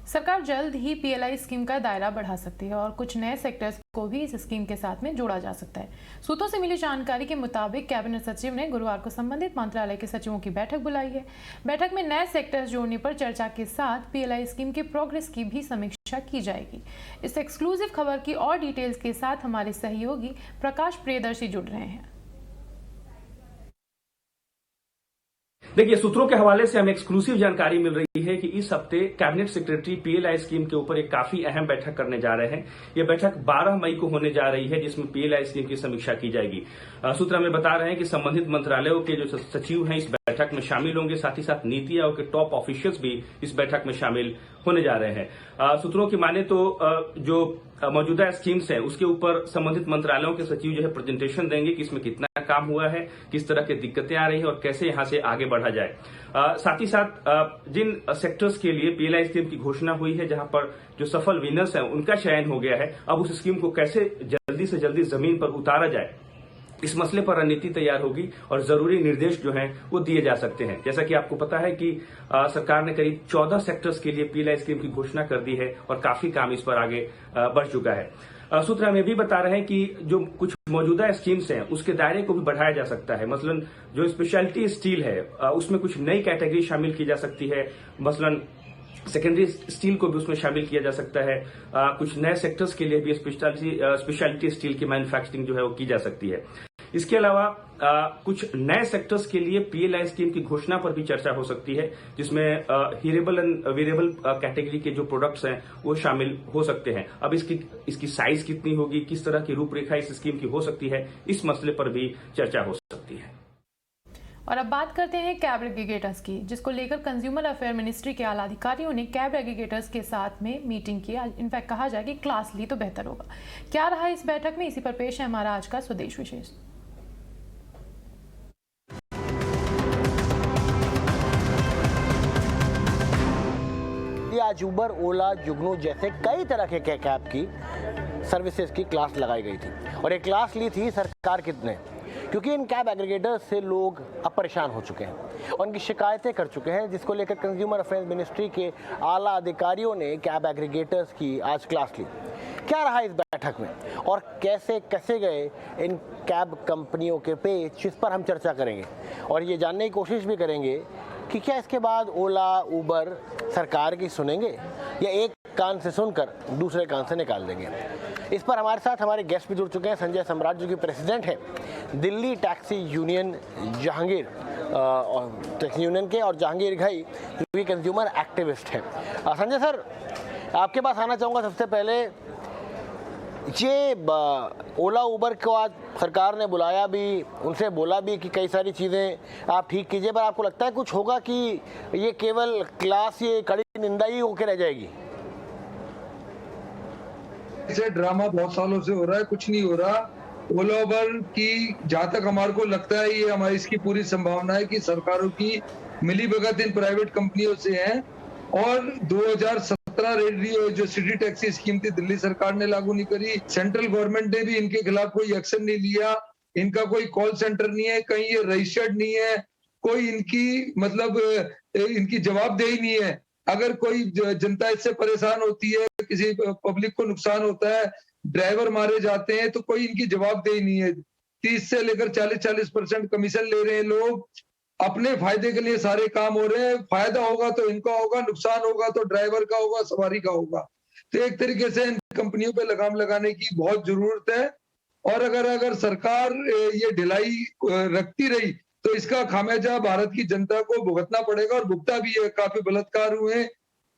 सरकार जल्द ही PLI स्कीम का दायरा बढ़ा सकती है और कुछ नए सेक्टर्स को भी इस स्कीम के साथ में जोड़ा जा सकता है। सूत्रों से मिली जानकारी के मुताबिक कैबिनेट सचिव ने गुरुवार को संबंधित मंत्रालय के सचिवों की बैठक बुलाई है। बैठक में नए सेक्टर्स जोड़ने पर चर्चा के साथ PLI स्कीम के प्रोग्रेस की भी समीक्षा की जाएगी। इस एक्सक्लूसिव खबर की और डिटेल्स के साथ हमारे सहयोगी प्रकाश प्रियदर्शी जुड़ रहे हैं। देखिए, सूत्रों के हवाले से हमें एक्सक्लूसिव जानकारी मिल रही है कि इस हफ्ते कैबिनेट सेक्रेटरी PLI स्कीम के ऊपर एक काफी अहम बैठक करने जा रहे हैं। यह बैठक 12 मई को होने जा रही है, जिसमें PLI स्कीम की समीक्षा की जाएगी। सूत्र हमें बता रहे हैं कि संबंधित मंत्रालयों के जो सचिव हैं इस बैठक में शामिल होंगे, साथ ही साथ नीति आयोग के टॉप ऑफिशियल्स भी इस बैठक में शामिल होने जा रहे हैं। सूत्रों की माने तो जो मौजूदा स्कीम्स हैं उसके ऊपर संबंधित मंत्रालयों के सचिव जो है प्रेजेंटेशन देंगे कि इसमें कितना काम हुआ है, किस तरह की दिक्कतें आ रही हैं और कैसे यहां से आगे बढ़ा जाए। साथ ही साथ जिन सेक्टर्स के लिए PLI स्कीम की घोषणा हुई है, जहां पर जो सफल विनर्स हैं उनका चयन हो गया है, अब उस स्कीम को कैसे जल्दी से जल्दी जमीन पर उतारा जाए, इस मसले पर रणनीति तैयार होगी और जरूरी निर्देश जो हैं वो दिए जा सकते हैं। जैसा कि आपको पता है कि सरकार ने करीब 14 सेक्टर्स के लिए PLI स्कीम की घोषणा कर दी है और काफी काम इस पर आगे बढ़ चुका है। सूत्र हमें भी बता रहे हैं कि जो कुछ मौजूदा स्कीम्स हैं उसके दायरे को भी बढ़ाया जा सकता है। मसलन जो स्पेशलिटी स्टील है उसमें कुछ नई कैटेगरी शामिल की जा सकती है। मसलन सेकेंडरी स्टील को भी उसमें शामिल किया जा सकता है। कुछ नए सेक्टर्स के लिए भी स्पेशलिटी स्टील की मैन्युफैक्चरिंग जो है वो की जा सकती है। इसके अलावा कुछ नए सेक्टर्स के लिए PLI स्कीम की घोषणा पर भी चर्चा हो सकती है, जिसमें हीरेबल एंड वेरेबल कैटेगरी के जो प्रोडक्ट्स हैं वो शामिल हो सकते हैं। अब इसकी साइज कितनी होगी, किस तरह की रूपरेखा इस स्कीम की हो सकती है, इस मसले पर भी चर्चा हो सकती है। और अब बात करते हैं कैब एग्रीगेटर्स की, जिसको लेकर कंज्यूमर अफेयर मिनिस्ट्री के आला अधिकारियों ने कैब एग्रीगेटर्स के साथ में मीटिंग की। इनफैक्ट कहा जाए कि क्लास ली तो बेहतर होगा। क्या रहा इस बैठक में, इसी पर पेश है हमारा आज का स्वदेश विशेष। आज उबर, ओला, जुगनू जैसे कई तरह के कैब की सर्विसेज की क्लास लगाई गई थी। और ये क्लास ली थी सरकार कितने, क्योंकि इन कैब एग्रीगेटर्स से लोग अब परेशान हो चुके हैं और उनकी शिकायतें कर चुके हैं, जिसको लेकर कंज्यूमर अफेयर्स मिनिस्ट्री के आला अधिकारियों ने कैब एग्रीगेटर्स की आज क्लास ली। क्या रहा इस बैठक में और कैसे कसे गए इन कैब कंपनियों के पेच, इस पर हम चर्चा करेंगे और ये जानने की कोशिश भी करेंगे कि क्या इसके बाद ओला उबर सरकार की सुनेंगे या एक कान से सुनकर दूसरे कान से निकाल देंगे। इस पर हमारे साथ हमारे गेस्ट भी जुड़ चुके हैं। संजय सम्राट जो कि प्रेसिडेंट हैं Delhi taxi union Jahangir taxi union के, और जहांगीर घई जो कि कंज्यूमर एक्टिविस्ट हैं। संजय सर, आपके पास आना चाहूँगा सबसे पहले। ये ओला उबर को आज सरकार ने बुलाया भी, उनसे बोला भी कि कई सारी चीज़ें आप ठीक कीजिए, पर आपको लगता है कुछ होगा कि ये केवल क्लास, ये कड़ी निंदा ही होकर रह जाएगी? ऐसे ड्रामा बहुत सालों से हो रहा है, कुछ नहीं हो रहा। ओला उबर की जहां तक हमारे को लगता है, ये हमारी इसकी पूरी संभावना है कि सरकारों की मिलीभगत इन प्राइवेट कंपनियों से है। और 2017 रेडियो जो सिटी टैक्सी स्कीम थी, दिल्ली सरकार ने लागू नहीं करी, सेंट्रल गवर्नमेंट ने भी इनके खिलाफ कोई एक्शन नहीं लिया, इनका कोई कॉल सेंटर नहीं है, कहीं ये रजिस्टर्ड नहीं है, कोई इनकी मतलब इनकी जवाबदेही नहीं है। अगर कोई जनता इससे परेशान होती है, किसी पब्लिक को नुकसान होता है, ड्राइवर मारे जाते हैं, तो कोई इनकी जवाबदेही नहीं है। 30 से लेकर 40% कमीशन ले रहे हैं लोग, अपने फायदे के लिए सारे काम हो रहे हैं। फायदा होगा तो इनका होगा, नुकसान होगा तो ड्राइवर का होगा, सवारी का होगा। तो एक तरीके से इन कंपनियों पे लगाम लगाने की बहुत जरूरत है। और अगर सरकार ये ढिलाई रखती रही तो इसका खामियाजा भारत की जनता को भुगतना पड़ेगा, और भुगता भी है। काफी बलात्कार हुए,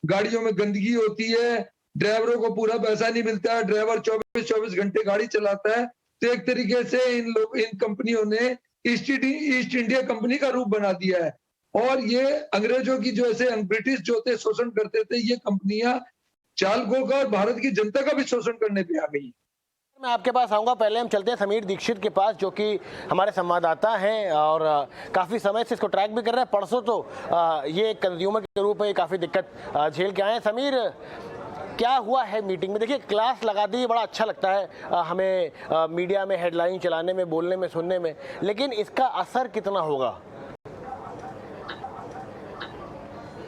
गाड़ियों में गंदगी होती है, ड्राइवरों को पूरा पैसा नहीं मिलता है, ड्राइवर 24 घंटे गाड़ी चलाता है। तो एक तरीके से इन कंपनियों ने ईस्ट इंडिया कंपनी का रूप बना दिया है। और ये अंग्रेजों की जो ऐसे ब्रिटिश जो थे शोषण करते थे, ये कंपनियां चालकों का और भारत की जनता का भी शोषण करने पे आ गई। मैं आपके पास आऊँगा, पहले हम चलते हैं समीर दीक्षित के पास जो कि हमारे संवाददाता हैं और काफ़ी समय से इसको ट्रैक भी कर रहे हैं। परसों तो ये कंज्यूमर के रूप में काफ़ी दिक्कत झेल के आए हैं। समीर, क्या हुआ है मीटिंग में? देखिए, क्लास लगा दी, बड़ा अच्छा लगता है हमें मीडिया में हेडलाइन चलाने में, बोलने में, सुनने में, लेकिन इसका असर कितना होगा?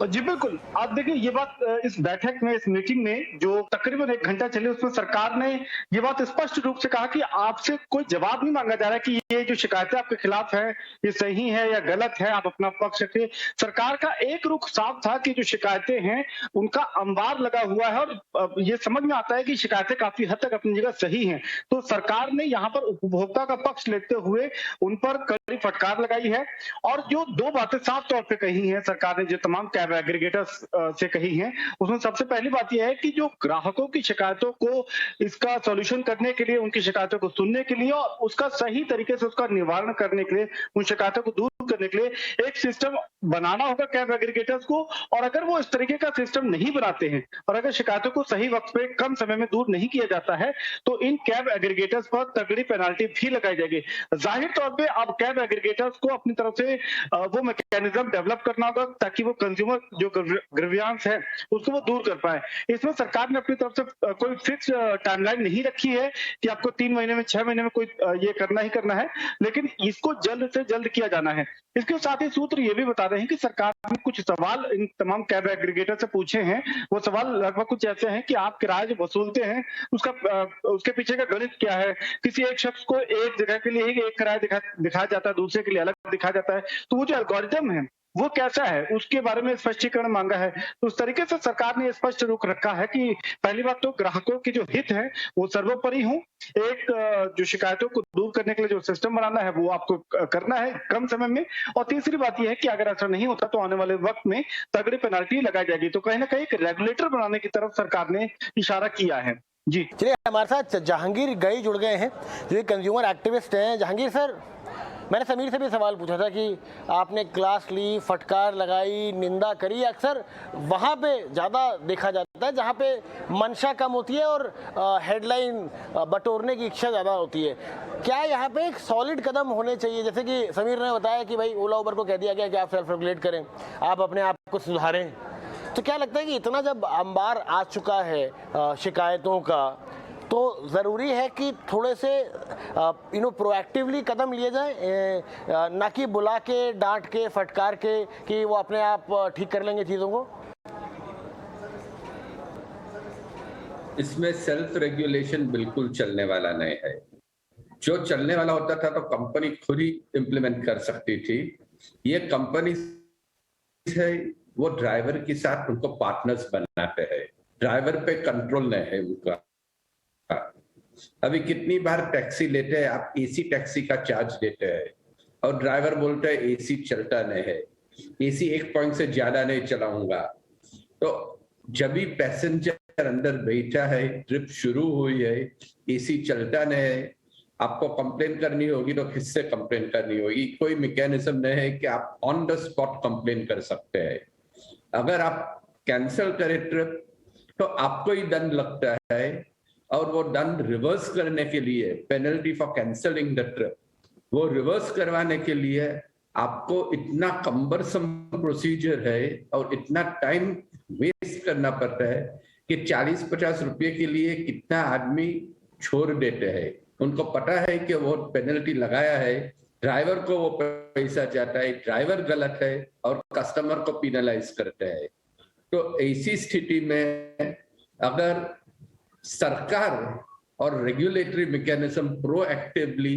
जी बिल्कुल, आप देखिए ये बात इस बैठक में, इस मीटिंग में जो तकरीबन 1 घंटा चली, उसमें सरकार ने ये बात स्पष्ट रूप से कहा कि आपसे कोई जवाब नहीं मांगा जा रहा है कि ये जो शिकायतें आपके खिलाफ है ये सही है या गलत है, आप अपना पक्ष रखिए। सरकार का एक रुख साफ था कि जो शिकायतें हैं उनका अंबार लगा हुआ है और ये समझ में आता है कि शिकायतें काफी हद तक अपनी जगह सही हैं। तो सरकार ने यहाँ पर उपभोक्ता का पक्ष लेते हुए उन पर कड़ी फटकार लगाई है। और जो 2 बातें साफ तौर पर कही है सरकार ने, जो तमाम कैब एग्रीगेटर्स से कही है, उसमें सबसे पहली बात यह है कि जो ग्राहकों की शिकायतों को इसका सॉल्यूशन करने के लिए, उनकी शिकायतों को सुनने के लिए और उसका सही तरीके से उसका निवारण करने के लिए, उन शिकायतों को दूर करने के लिए एक सिस्टम बनाना होगा कैब एग्रीगेटर्स को। और अगर वो इस तरीके का सिस्टम नहीं बनाते हैं और अगर शिकायतों को सही वक्त पे कम समय में दूर नहीं किया जाता है तो इन कैब एग्रीगेटर्स पर तगड़ी पेनाल्टी भी लगाई जाएगी। जाहिर तौर पे अब कैब एग्रीगेटर्स को अपनी तरफ से वो मैकेनिज्म डेवलप करना होगा ताकि वो कंज्यूमर जो ग्रीवियंस है उसको वो दूर कर पाए। इसमें सरकार ने अपनी तरफ से कोई फिक्स टाइमलाइन नहीं रखी है कि आपको 3 महीने में, 6 महीने में कोई ये करना ही करना है, लेकिन इसको जल्द से जल्द किया जाना है। इसके साथ ही सूत्र ये भी बता रहे हैं कि सरकार ने कुछ सवाल इन तमाम कैब एग्रीगेटर से पूछे हैं। वो सवाल लगभग कुछ ऐसे हैं कि आप किराया जो वसूलते हैं उसके पीछे का गणित क्या है। किसी एक शख्स को एक जगह के लिए ही एक किराया दिखाया जाता है, दूसरे के लिए अलग दिखाया जाता है, तो वो जो एल्गोरिथम है वो कैसा है उसके बारे में स्पष्टीकरण मांगा है। तो उस तरीके से सरकार ने स्पष्ट रुख रखा है कि पहली बात तो ग्राहकों के जो हित है वो सर्वोपरि हो। एक जो शिकायतों को दूर करने के लिए जो सिस्टम बनाना है वो आपको करना है कम समय में। और तीसरी बात यह है कि अगर ऐसा नहीं होता तो आने वाले वक्त में तगड़ी पेनाल्टी लगाई जाएगी। तो कहीं ना कहीं एक रेगुलेटर बनाने की तरफ सरकार ने इशारा किया है। जी चलिए, हमारे साथ जहांगीर घई जुड़ गए हैं जो कंज्यूमर एक्टिविस्ट हैं। जहांगीर सर, मैंने समीर से भी सवाल पूछा था कि आपने क्लास ली, फटकार लगाई, निंदा करी। अक्सर वहाँ पे ज़्यादा देखा जाता है जहाँ पे मंशा कम होती है और हेडलाइन बटोरने की इच्छा ज़्यादा होती है। क्या यहाँ पे एक सॉलिड कदम होने चाहिए? जैसे कि समीर ने बताया कि भाई ओला उबर को कह दिया गया कि आप सेल्फ रेगुलेट करें, आप अपने आप को सुधारें। तो क्या लगता है कि इतना जब अंबार आ चुका है शिकायतों का, तो ज़रूरी है कि थोड़े से प्रोएक्टिवली कदम लिए जाए, ना कि बुला के, डांट के, फटकार के कि वो अपने आप ठीक कर लेंगे चीज़ों को। इसमें सेल्फ रेगुलेशन बिल्कुल चलने वाला नहीं है। जो चलने वाला होता था तो कंपनी खुद ही इम्प्लीमेंट कर सकती थी। ये कंपनी है वो ड्राइवर के साथ उनको पार्टनर्स बनाते हैं, ड्राइवर पे कंट्रोल नहीं है उनका। अभी कितनी बार टैक्सी लेते हैं आप, एसी टैक्सी का चार्ज देते हैं और ड्राइवर बोलते हैं एसी चलता नहीं है, एसी 1 पॉइंट से ज्यादा नहीं चलाऊंगा। तो जब भी पैसेंजर अंदर बैठा है, ट्रिप शुरू हुई है, एसी चलता नहीं है, आपको कंप्लेन करनी होगी तो किससे कंप्लेन करनी होगी? कोई मैकेनिज्म नहीं है कि आप ऑन द स्पॉट कंप्लेन कर सकते हैं। अगर आप कैंसिल करें ट्रिप तो आपको ही दंड लगता है, और वो दंड रिवर्स करने के लिए, penalty for cancelling the trip, वो रिवर्स करवाने के लिए आपको इतना कम्बरसम प्रोसीजर है और इतना टाइम वेस्ट करना पड़ता है कि 40-50 रुपए के लिए कितना आदमी छोड़ देते हैं। उनको पता है कि वो पेनल्टी लगाया है, ड्राइवर को वो पैसा जाता है, ड्राइवर गलत है और कस्टमर को पिनलाइज करते हैं। तो ऐसी स्थिति में अगर सरकार और regulatory mechanism proactively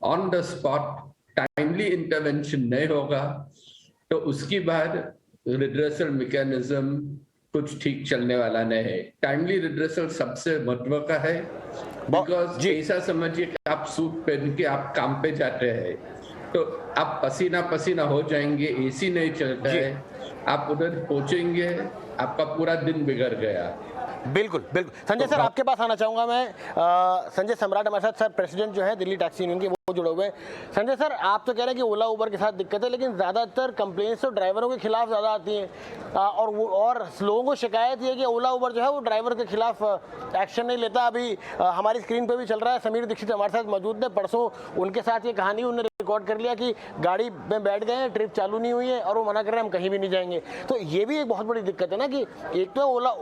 on the spot timely intervention नहीं होगा तो उसके बाद रिड्रेसल मैकेनिज्म कुछ ठीक चलने वाला नहीं है। टाइमली रिड्रेसल सबसे महत्व का है, बिकॉज ऐसा समझिए कि आप सूट पहन के आप काम पे जाते हैं तो आप पसीना पसीना हो जाएंगे, एसी नहीं चलता है, आप उधर पहुंचेंगे, आपका पूरा दिन बिगड़ गया। बिल्कुल बिल्कुल। संजय सर, आपके पास आना चाहूंगा मैं। संजय सम्राट हमारे साथ, सर प्रेसिडेंट जो है दिल्ली टैक्सी यूनियन के, वो जुड़े हुए हैं। संजय सर, आप तो कह रहे हैं कि ओला उबर के साथ दिक्कत है, लेकिन ज़्यादातर कंप्लेंट्स तो ड्राइवरों के खिलाफ ज़्यादा आती हैं और लोगों को शिकायत ये है कि ओला उबर जो है वो ड्राइवर के खिलाफ एक्शन नहीं लेता। अभी हमारी स्क्रीन पर भी चल रहा है, समीर दीक्षित हमारे साथ मौजूद है। परसों उनके साथ ये कहानी उन्होंने रिकॉर्ड कर लिया कि गाड़ी में बैठ गए हैं, ट्रिप चालू नहीं हुई है और वो मना कर रहे हैं हम कहीं भी नहीं जाएंगे। तो ये भी एक बहुत बड़ी दिक्कत है ना, कि एक तो ओला,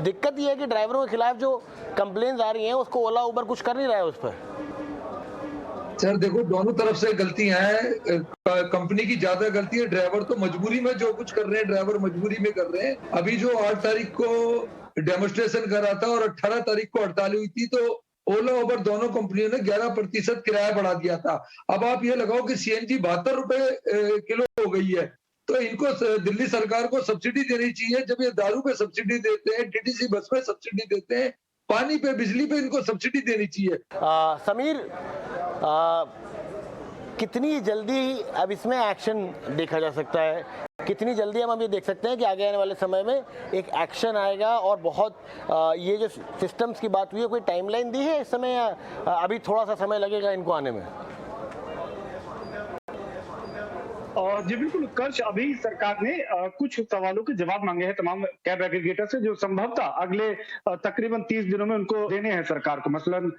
दिक्कत ये है कि ड्राइवरों के खिलाफ जो कंप्लेंट्स आ रही हैं उसको ओला उबर कुछ कर नहीं रहा है उस पर। सर देखो, दोनों तरफ से गलतियां हैं। कंपनी की ज्यादा गलती है, ड्राइवर तो मजबूरी में जो कुछ कर रहे हैं, ड्राइवर मजबूरी में कर रहे हैं। अभी जो 8 तारीख को डेमोन्स्ट्रेशन कर रहा था और 18 तारीख को हड़ताल हुई थी, तो ओला उबर दोनों कंपनियों ने 11% किराया बढ़ा दिया था। अब आप ये लगाओ कि सीएनजी 72 रुपए किलो हो गई है, तो इनको दिल्ली सरकार को सब्सिडी देनी चाहिए। जब ये दारू पे सब्सिडी देते हैं, टीटीसी बस पे सब्सिडी देते हैं, पानी पे, बिजली पे इनको सब्सिडी देनी चाहिए। समीर, कितनी जल्दी अब इसमें एक्शन देखा जा सकता है? कितनी जल्दी हम ये देख सकते हैं कि आगे आने वाले समय में एक एक्शन आएगा? और बहुत ये जो सिस्टम्स की बात हुई है, कोई टाइमलाइन दी है इस समय या अभी थोड़ा सा समय लगेगा इनको आने में? जी बिल्कुल उत्कर्ष, अभी सरकार ने कुछ सवालों के जवाब मांगे हैं तमाम कैब एग्रीगेटर से, जो संभवतः अगले तकरीबन 30 दिनों में उनको देने हैं सरकार को। मसलन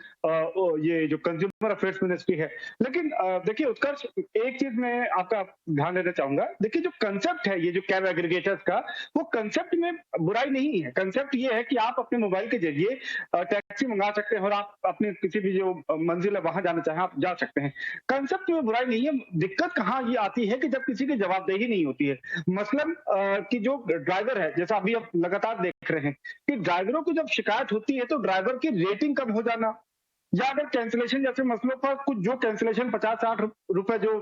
ये जो कंज्यूमर अफेयर्स मिनिस्ट्री है। लेकिन देखिए उत्कर्ष, एक चीज मैं आपका ध्यान देना चाहूंगा। देखिए जो कंसेप्ट है ये जो कैब एग्रीगेटर्स का, वो कंसेप्ट में बुराई नहीं है। कंसेप्ट ये है कि आप अपने मोबाइल के जरिए टैक्सी मंगा सकते हैं और आप अपने किसी भी जो मंजिल है वहां जाना चाहें आप जा सकते हैं। कंसेप्ट में बुराई नहीं है। दिक्कत कहाँ ये आती है कि जब किसी की जवाबदेही नहीं होती है। मसलन कि जो ड्राइवर है, जैसा अभी आप लगातार देख रहे हैं कि ड्राइवरों को जब शिकायत होती है तो ड्राइवर की रेटिंग कम हो जाना, या अगर कैंसिलेशन जैसे मसलों पर कुछ जो कैंसिलेशन 50-60 रुपए जो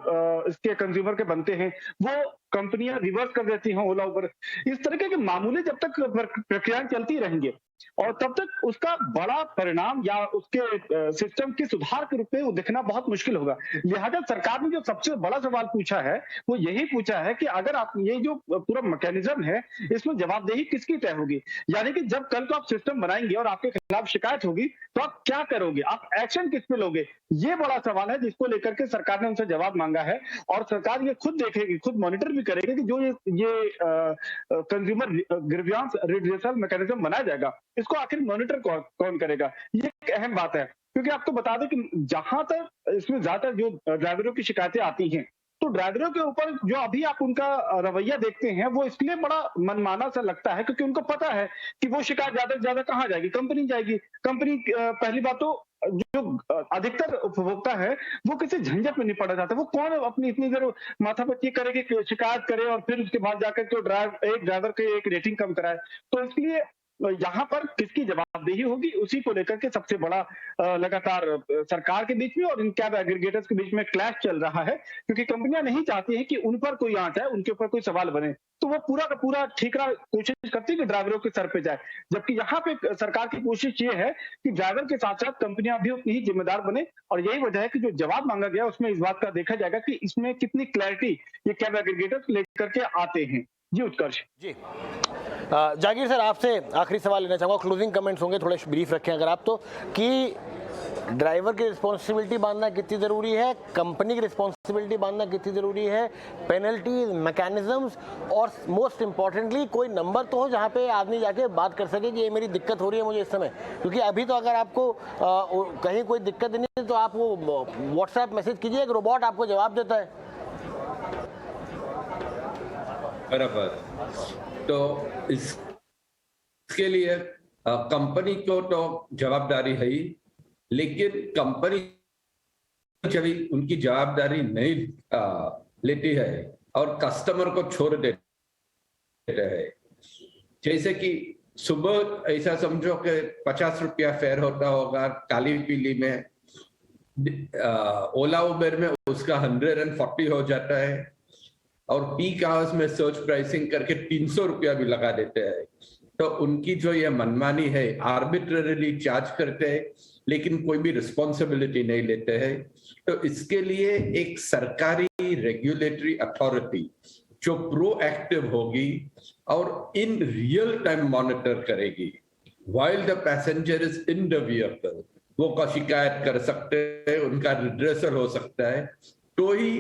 इसके कंज्यूमर के बनते हैं वो कंपनियां रिवर्स कर देती हैं, ओला उबर। इस तरीके के मामूली जब तक प्रक्रियाएं चलती रहेंगी और तब तक उसका बड़ा परिणाम या उसके सिस्टम के सुधार के रूप में वो दिखना बहुत मुश्किल होगा। लिहाजा सरकार ने जो सबसे बड़ा सवाल पूछा है वो यही पूछा है कि अगर आप ये जो पूरा मैकेनिज्म है इसमें जवाबदेही किसकी तय होगी, यानी कि जब कल को आप सिस्टम बनाएंगे और आपके खिलाफ शिकायत होगी तो आप क्या करोगे, आप एक्शन किस पे लोगे? ये बड़ा सवाल है जिसको लेकर के सरकार ने उनसे जवाब मांगा है। और सरकार ये खुद देखेगी, खुद मॉनिटर भी करेगी कि जो ये कंज्यूमर ग्रीवियंस रिड्रेसल मैकेनिज्म बनाया जाएगा इसको आखिर मॉनिटर कौन करेगा। ये एक अहम बात है, क्योंकि आपको बता दें कि जहां तक इसमें ज्यादातर जो ड्राइवरों की शिकायतें आती हैं तो ड्राइवरों के ऊपर जो अभी आप उनका रवैया देखते हैं वो इसलिए बड़ा मनमाना सा लगता है क्योंकि उनको पता है कि वो शिकायत ज्यादा से ज्यादा कहाँ जाएगी, कंपनी जाएगी। कंपनी पहली बात तो जो अधिकतर उपभोक्ता है वो किसी झंझट में नहीं पड़ा जाता। वो कौन अपनी इतनी देर माथापच्ची करे कि शिकायत करे और फिर उसके बाद जाकर के एक ड्राइवर के एक रेटिंग कम कराए। तो इसलिए यहाँ पर किसकी जवाबदेही होगी उसी को लेकर के सबसे बड़ा लगातार सरकार के बीच में और इन कैब एग्रीगेटर्स के बीच में क्लैश चल रहा है, क्योंकि कंपनियां नहीं चाहती हैं कि उन पर कोई आंच आए, उनके ऊपर कोई सवाल बने। तो वो पूरा का पूरा ठीकरा कोशिश करती है कि ड्राइवरों के सर पे जाए, जबकि यहाँ पे सरकार की कोशिश ये है कि ड्राइवर के साथ साथ कंपनियां भी उतनी ही जिम्मेदार बने। और यही वजह है कि जो जवाब मांगा गया उसमें इस बात का देखा जाएगा कि इसमें कितनी क्लैरिटी ये कैब एग्रीगेटर्स लेकर के आते हैं। जी उत्कर्ष। जी जागीर सर, आपसे आखिरी सवाल लेना चाहूँगा, क्लोजिंग कमेंट्स होंगे, थोड़े ब्रीफ रखें अगर आप, तो कि ड्राइवर की रिस्पॉन्सिबिलिटी बांधना कितनी ज़रूरी है, कंपनी की रिस्पॉन्सिबिलिटी बांधना कितनी ज़रूरी है, पेनल्टीज, मैकेनिज्म्स, और मोस्ट इम्पॉर्टेंटली कोई नंबर तो हो जहाँ पे आदमी जाके बात कर सके कि ये मेरी दिक्कत हो रही है मुझे इस समय। क्योंकि अभी तो अगर आपको कहीं कोई दिक्कत नहीं है तो आप वो व्हाट्सएप मैसेज कीजिए, एक रोबोट आपको जवाब देता है। बराबर। तो इसके लिए कंपनी को तो जवाबदारी है ही, लेकिन कंपनी जब उनकी जवाबदारी नहीं लेती है और कस्टमर को छोड़ देते है, जैसे कि सुबह ऐसा समझो कि 50 रुपया फेयर होता होगा काली पीली में, ओला उबेर में उसका 140 हो जाता है और पीक आवर्स में सर्च प्राइसिंग करके 300 रुपया भी लगा देते हैं। तो उनकी जो ये मनमानी है, आर्बिट्ररीली चार्ज करते हैं लेकिन कोई भी रिस्पॉन्सिबिलिटी नहीं लेते हैं। तो इसके लिए एक सरकारी रेगुलेटरी अथॉरिटी जो प्रोएक्टिव होगी और इन रियल टाइम मॉनिटर करेगी while the passenger is in the vehicle, वो का शिकायत कर सकते हैं, उनका रिड्रेसल हो सकता है, तो ही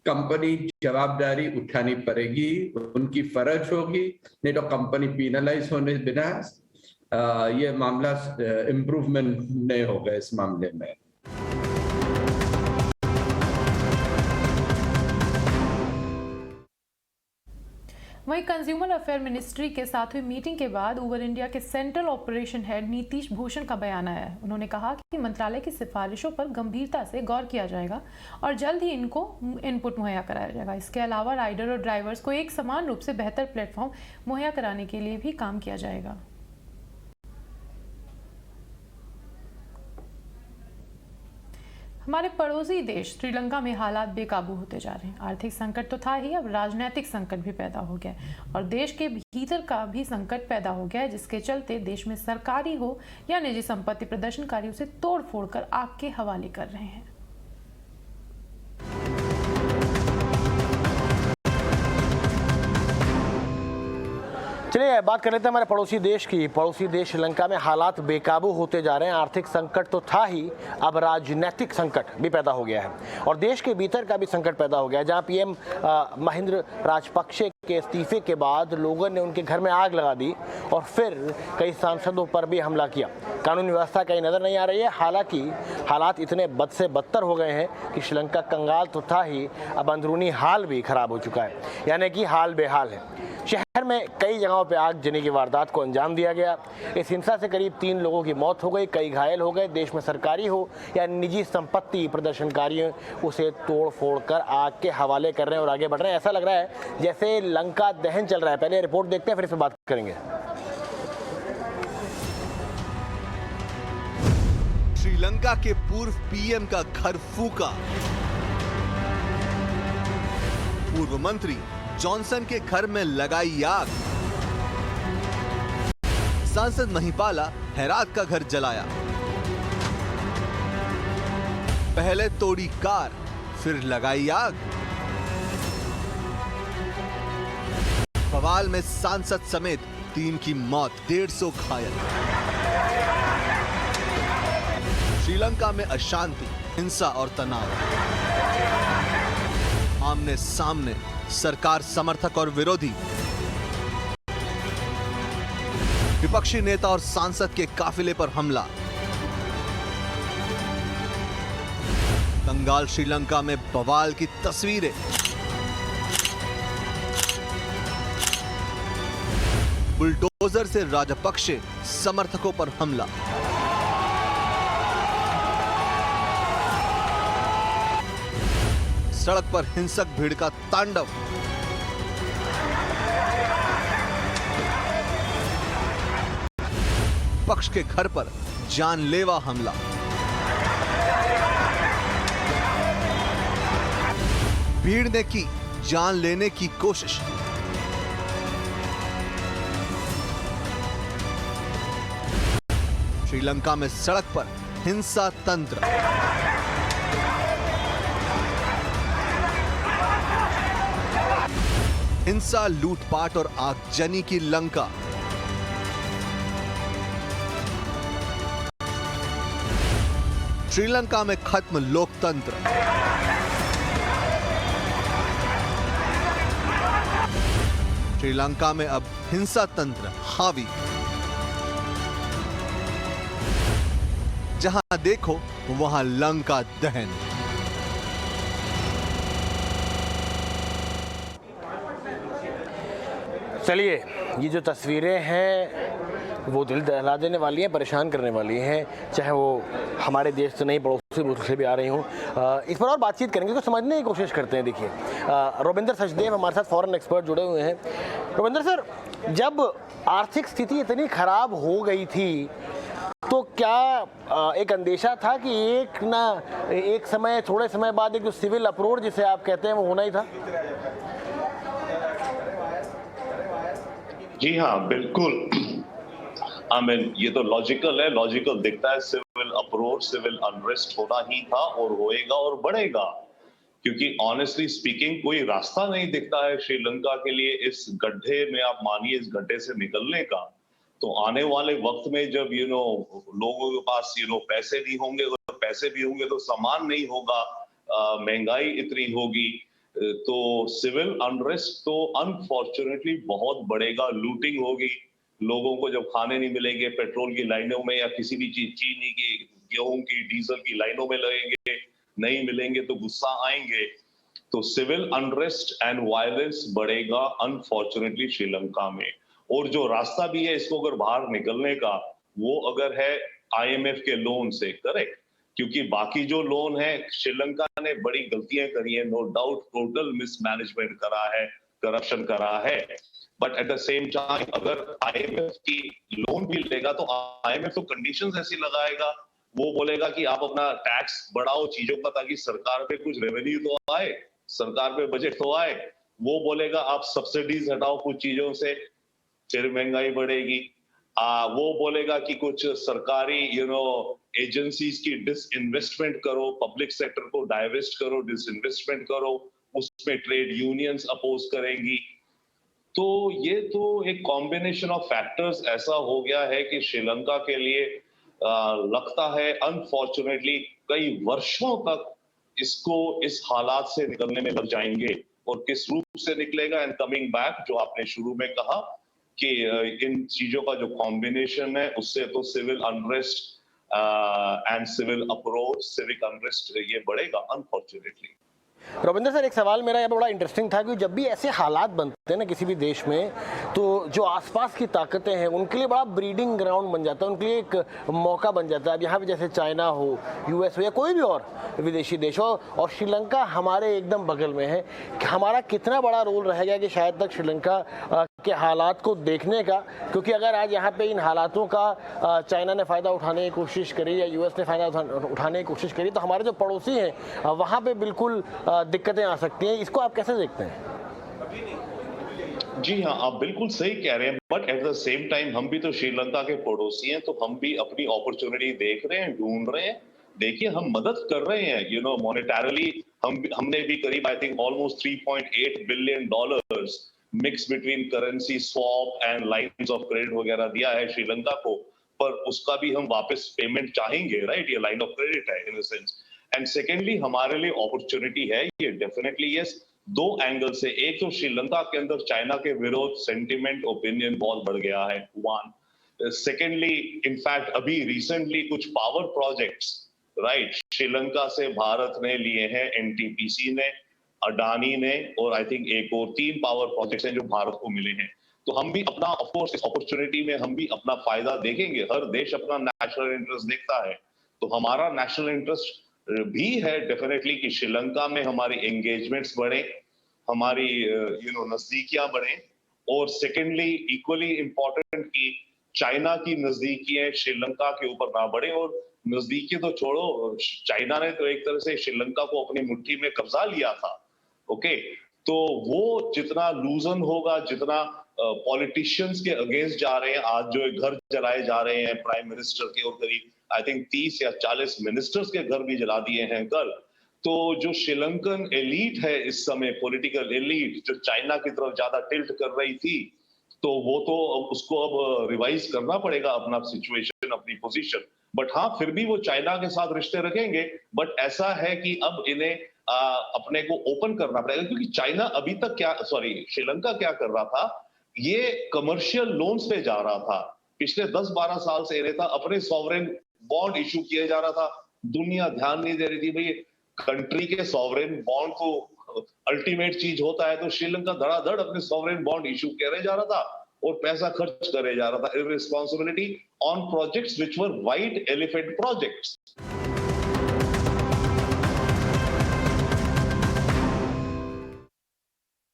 कंपनी जवाबदारी उठानी पड़ेगी, उनकी फर्ज होगी, नहीं तो कंपनी पीनलाइज होने बिना ये मामला इम्प्रूवमेंट नहीं होगा इस मामले में। वहीं कंज्यूमर अफेयर मिनिस्ट्री के साथ हुई मीटिंग के बाद उबर इंडिया के central operation head Nitish Bhushan का बयान आया है। उन्होंने कहा कि मंत्रालय की सिफारिशों पर गंभीरता से गौर किया जाएगा और जल्द ही इनको इनपुट मुहैया कराया जाएगा। इसके अलावा राइडर और ड्राइवर्स को एक समान रूप से बेहतर प्लेटफॉर्म मुहैया कराने के लिए भी काम किया जाएगा। हमारे पड़ोसी देश श्रीलंका में हालात बेकाबू होते जा रहे हैं। आर्थिक संकट तो था ही, अब राजनीतिक संकट भी पैदा हो गया है और देश के भीतर का भी संकट पैदा हो गया है, जिसके चलते देश में सरकारी हो या निजी संपत्ति प्रदर्शनकारियों से तोड़ फोड़ कर आग के हवाले कर रहे हैं। चलिए बात कर लेते हैं हमारे पड़ोसी देश की। पड़ोसी देश श्रीलंका में हालात बेकाबू होते जा रहे हैं। आर्थिक संकट तो था ही, अब राजनीतिक संकट भी पैदा हो गया है और देश के भीतर का भी संकट पैदा हो गया है, जहां पीएम महिंद्र राजपक्षे के इस्तीफे के बाद लोगों ने उनके घर में आग लगा दी और फिर कई सांसदों पर भी हमला किया। कानून व्यवस्था कहीं नजर नहीं आ रही है। हालांकि हालात इतने बद से बदतर हो गए हैं कि श्रीलंका कंगाल तो था ही, अब अंदरूनी हाल भी खराब हो चुका है, यानी कि हाल बेहाल है। शहर में कई जगहों पे आगजनी की वारदात को अंजाम दिया गया। इस हिंसा से करीब 3 लोगों की मौत हो गई, कई घायल हो गए। देश में सरकारी हो या निजी संपत्ति प्रदर्शनकारियों उसे तोड़ फोड़ कर आग के हवाले कर रहे हैं और आगे बढ़ रहे हैं। ऐसा लग रहा है जैसे लंका दहन चल रहा है। पहले रिपोर्ट देखते हैं, फिर इस पर बात करेंगे। श्रीलंका के पूर्व पीएम का घर फूका। पूर्व मंत्री जॉनसन के घर में लगाई आग। सांसद महिपाला हेरात का घर जलाया। पहले तोड़ी कार, फिर लगाई आग। बवाल में सांसद समेत 3 की मौत, 150 घायल। श्रीलंका में अशांति, हिंसा और तनाव। आमने सामने सरकार समर्थक और विरोधी, विपक्षी नेता और सांसद के काफिले पर हमला। कंगाल श्रीलंका में बवाल की तस्वीरें। बुलडोजर से राजपक्षे समर्थकों पर हमला। सड़क पर हिंसक भीड़ का तांडव। पक्ष के घर पर जानलेवा हमला। भीड़ ने की जान लेने की कोशिश। श्रीलंका में सड़क पर हिंसा तंत्र। हिंसा, लूटपाट और आगजनी की लंका। श्रीलंका में खत्म लोकतंत्र। श्रीलंका में अब हिंसा तंत्र हावी। जहां देखो वहां लंका दहन। चलिए, ये जो तस्वीरें हैं वो दिल दहला देने वाली हैं, परेशान करने वाली हैं, चाहे वो हमारे देश से नहीं पड़ोसी मुल्क से भी आ रही हूँ। इस पर और बातचीत करेंगे, तो समझने की कोशिश करते हैं। देखिए, रोबिंदर सचदेव हमारे साथ फॉरेन एक्सपर्ट जुड़े हुए हैं। रोबिंदर सर, जब आर्थिक स्थिति इतनी खराब हो गई थी तो क्या एक अंदेशा था कि एक समय, थोड़े समय बाद एक जो सिविल अप्रोच जिसे आप कहते हैं वो होना ही था? जी हाँ, बिल्कुल। ये तो लॉजिकल है, लॉजिकल दिखता है। सिविल अप्रोच, सिविल अनरेस्ट होना ही था और होएगा और बढ़ेगा, क्योंकि ऑनेस्टली स्पीकिंग कोई रास्ता नहीं दिखता है श्रीलंका के लिए इस गड्ढे में, आप मानिए इस गड्ढे से निकलने का। तो आने वाले वक्त में जब लोगों के पास पैसे नहीं होंगे, अगर पैसे भी होंगे तो सामान नहीं होगा, महंगाई इतनी होगी, तो सिविल अनरेस्ट तो अनफॉर्चुनेटली बहुत बढ़ेगा। लूटिंग होगी, लोगों को जब खाने नहीं मिलेंगे, पेट्रोल की लाइनों में या किसी भी चीज, चीनी की, गेहूं की, डीजल की लाइनों में लगेंगे, नहीं मिलेंगे तो गुस्सा आएंगे। तो सिविल अनरेस्ट एंड वायलेंस बढ़ेगा अनफॉर्चुनेटली श्रीलंका में। और जो रास्ता भी है इसको अगर बाहर निकलने का, वो अगर है IMF के लोन से, करेक्ट, क्योंकि बाकी जो लोन है, श्रीलंका ने बड़ी गलतियां करी है, नो डाउट, टोटल मिसमैनेजमेंट करा है, करप्शन करा है, but at the same time अगर IMF की लोन भी लेगा तो IMF तो कंडीशंस ऐसी लगाएगा, वो बोलेगा कि आप अपना टैक्स बढ़ाओ चीजों का ताकि सरकार पे कुछ रेवेन्यू तो आए, सरकार पे बजट तो आए। वो बोलेगा आप सब्सिडीज हटाओ कुछ चीजों से, फिर महंगाई बढ़ेगी। वो बोलेगा कि कुछ सरकारी एजेंसीज की डिसइन्वेस्टमेंट करो, पब्लिक सेक्टर को डाइवेस्ट करो, डिसइन्वेस्टमेंट करो, उसमें ट्रेड यूनियंस अपोज करेंगी। तो ये तो एक कॉम्बिनेशन ऑफ फैक्टर्स ऐसा हो गया है कि श्रीलंका के लिए लगता है अनफॉर्चुनेटली कई वर्षों तक इसको इस हालात से निकलने में लग जाएंगे। और किस रूप से निकलेगा एंड कमिंग बैक, जो आपने शुरू में कहा कि इन चीजों का जो कॉम्बिनेशन है उससे तो civil unrest and civil approach, civic unrest ये बढ़ेगा अनफॉर्चुनेटली। रविंद्र सर, एक सवाल मेरा यहाँ बड़ा इंटरेस्टिंग था कि जब भी ऐसे हालात बनते हैं ना किसी भी देश में, तो जो आसपास की ताकतें हैं उनके लिए बड़ा ब्रीडिंग ग्राउंड बन जाता है, उनके लिए एक मौका बन जाता है। अब यहाँ पे जैसे चाइना हो, US हो या कोई भी और विदेशी देश हो, और श्रीलंका हमारे एकदम बगल में है, हमारा कितना बड़ा रोल रहेगा कि शायद तक श्रीलंका के हालात को देखने का, क्योंकि अगर आज यहाँ पे इन हालातों का चाइना ने फ़ायदा उठाने की कोशिश करी या US ने फ़ायदा उठाने की कोशिश करी, तो हमारे जो पड़ोसी हैं वहाँ पे बिल्कुल दिक्कतें आ सकती हैं। इसको आप कैसे देखते हैं? जी हाँ, आप बिल्कुल सही कह रहे हैं, but at the same time हम भी तो श्रीलंका के पड़ोसी हैं, तो हम भी अपनी अपॉर्चुनिटी देख रहे हैं, ढूंढ रहे हैं। देखिए, हम मदद कर रहे हैं, मॉनेटरली हमने भी करीब I think almost $3.8 billion mix between currency swap and lines of credit वगैरह दिया है श्रीलंका को, पर उसका भी हम वापस पेमेंट चाहेंगे, राइट? ये लाइन ऑफ क्रेडिट है इन अ सेंस। एंड सेकेंडली हमारे लिए अपॉर्चुनिटी है ये, डेफिनेटली यस, दो एंगल से। एक तो श्रीलंका के अंदर चाइना के विरोध सेंटिमेंट, ओपिनियन बहुत बढ़ गया है, वन। सेकेंडली, इनफैक्ट अभी रिसेंटली कुछ पावर प्रोजेक्ट्स राइट। श्रीलंका से भारत ने लिए हैं, एनटीपीसी ने, अडानी ने, और आई थिंक एक और 3 पावर प्रोजेक्ट्स हैं जो भारत को मिले हैं। तो हम भी अपना, ऑफ कोर्स, इस अपॉर्चुनिटी में हम भी अपना फायदा देखेंगे। हर देश अपना नेशनल इंटरेस्ट देखता है, तो हमारा नेशनल इंटरेस्ट भी है डेफिनेटली कि श्रीलंका में हमारी एंगेजमेंट्स बढ़े, हमारी नजदीकियां बढ़े, और सेकेंडली इक्वली इंपॉर्टेंट कि चाइना की नजदीकियां श्रीलंका के ऊपर ना बढ़े। और नजदीकी तो छोड़ो, चाइना ने तो एक तरह से श्रीलंका को अपनी मुट्ठी में कब्जा लिया था। ओके, तो वो जितना लूजन होगा, जितना पॉलिटिशियंस के अगेंस्ट जा रहे हैं, आज जो घर जलाए जा रहे हैं प्राइम मिनिस्टर के, और करीब आई थिंक 30 या 40 मिनिस्टर्स के घर भी जला दिए हैं कल। तो जो श्रीलंकन एलीट है इस समय, पॉलिटिकल एलीट, जो चाइना की तरफ ज्यादा टिल्ट कर रही थी, तो वो तो उसको अब रिवाइज करना पड़ेगा अपना सिचुएशन, अपनी पोजीशन। बट हाँ, फिर भी वो चाइना के साथ रिश्ते रखेंगे, बट ऐसा है कि अब इन्हें अपने को ओपन करना पड़ेगा, क्योंकि चाइना अभी तक श्रीलंका क्या कर रहा था, ये कमर्शियल लोन्स पे जा रहा था। पिछले 10-12 साल से इन्हें था अपने सॉवरेन बॉन्ड इशू किए जा रहा था। दुनिया ध्यान नहीं दे रही थी, भाई कंट्री के सॉवरेन बॉन्ड तो अल्टीमेट चीज होता है। तो श्रीलंका धड़ाधड़ अपने सॉवरेन बॉन्ड इशू करे जा रहा था और पैसा खर्च करे जा रहा था, irresponsibility on projects which were white elephant projects.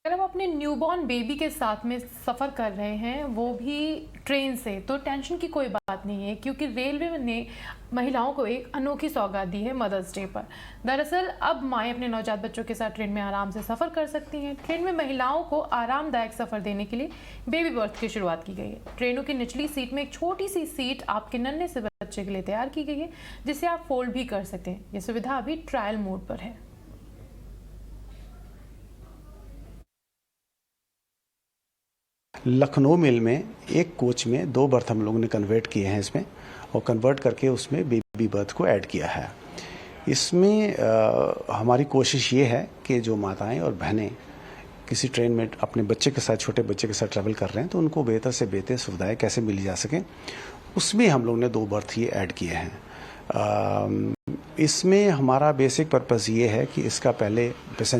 अगर हम अपने न्यूबॉर्न बेबी के साथ में सफ़र कर रहे हैं, वो भी ट्रेन से, तो टेंशन की कोई बात नहीं है, क्योंकि रेलवे ने महिलाओं को एक अनोखी सौगात दी है मदर्स डे पर। दरअसल अब माएँ अपने नवजात बच्चों के साथ ट्रेन में आराम से सफ़र कर सकती हैं। ट्रेन में महिलाओं को आरामदायक सफ़र देने के लिए बेबी बर्थ की शुरुआत की गई है। ट्रेनों की निचली सीट में एक छोटी सी सीट आपके नन्हे से बच्चे के लिए तैयार की गई है, जिसे आप फोल्ड भी कर सकते हैं। ये सुविधा अभी ट्रायल मोड पर है। लखनऊ मेल में एक कोच में 2 बर्थ हम लोगों ने कन्वर्ट किए हैं इसमें, और कन्वर्ट करके उसमें बेबी बर्थ को ऐड किया है। इसमें हमारी कोशिश ये है कि जो माताएं और बहनें किसी ट्रेन में अपने बच्चे के साथ, छोटे बच्चे के साथ ट्रैवल कर रहे हैं, तो उनको बेहतर से बेहतर सुविधाएं कैसे मिली जा सकें, उसमें हम लोग ने 2 बर्थ ये ऐड किए हैं। इसमें हमारा बेसिक पर्पज़ ये है कि इसका पहले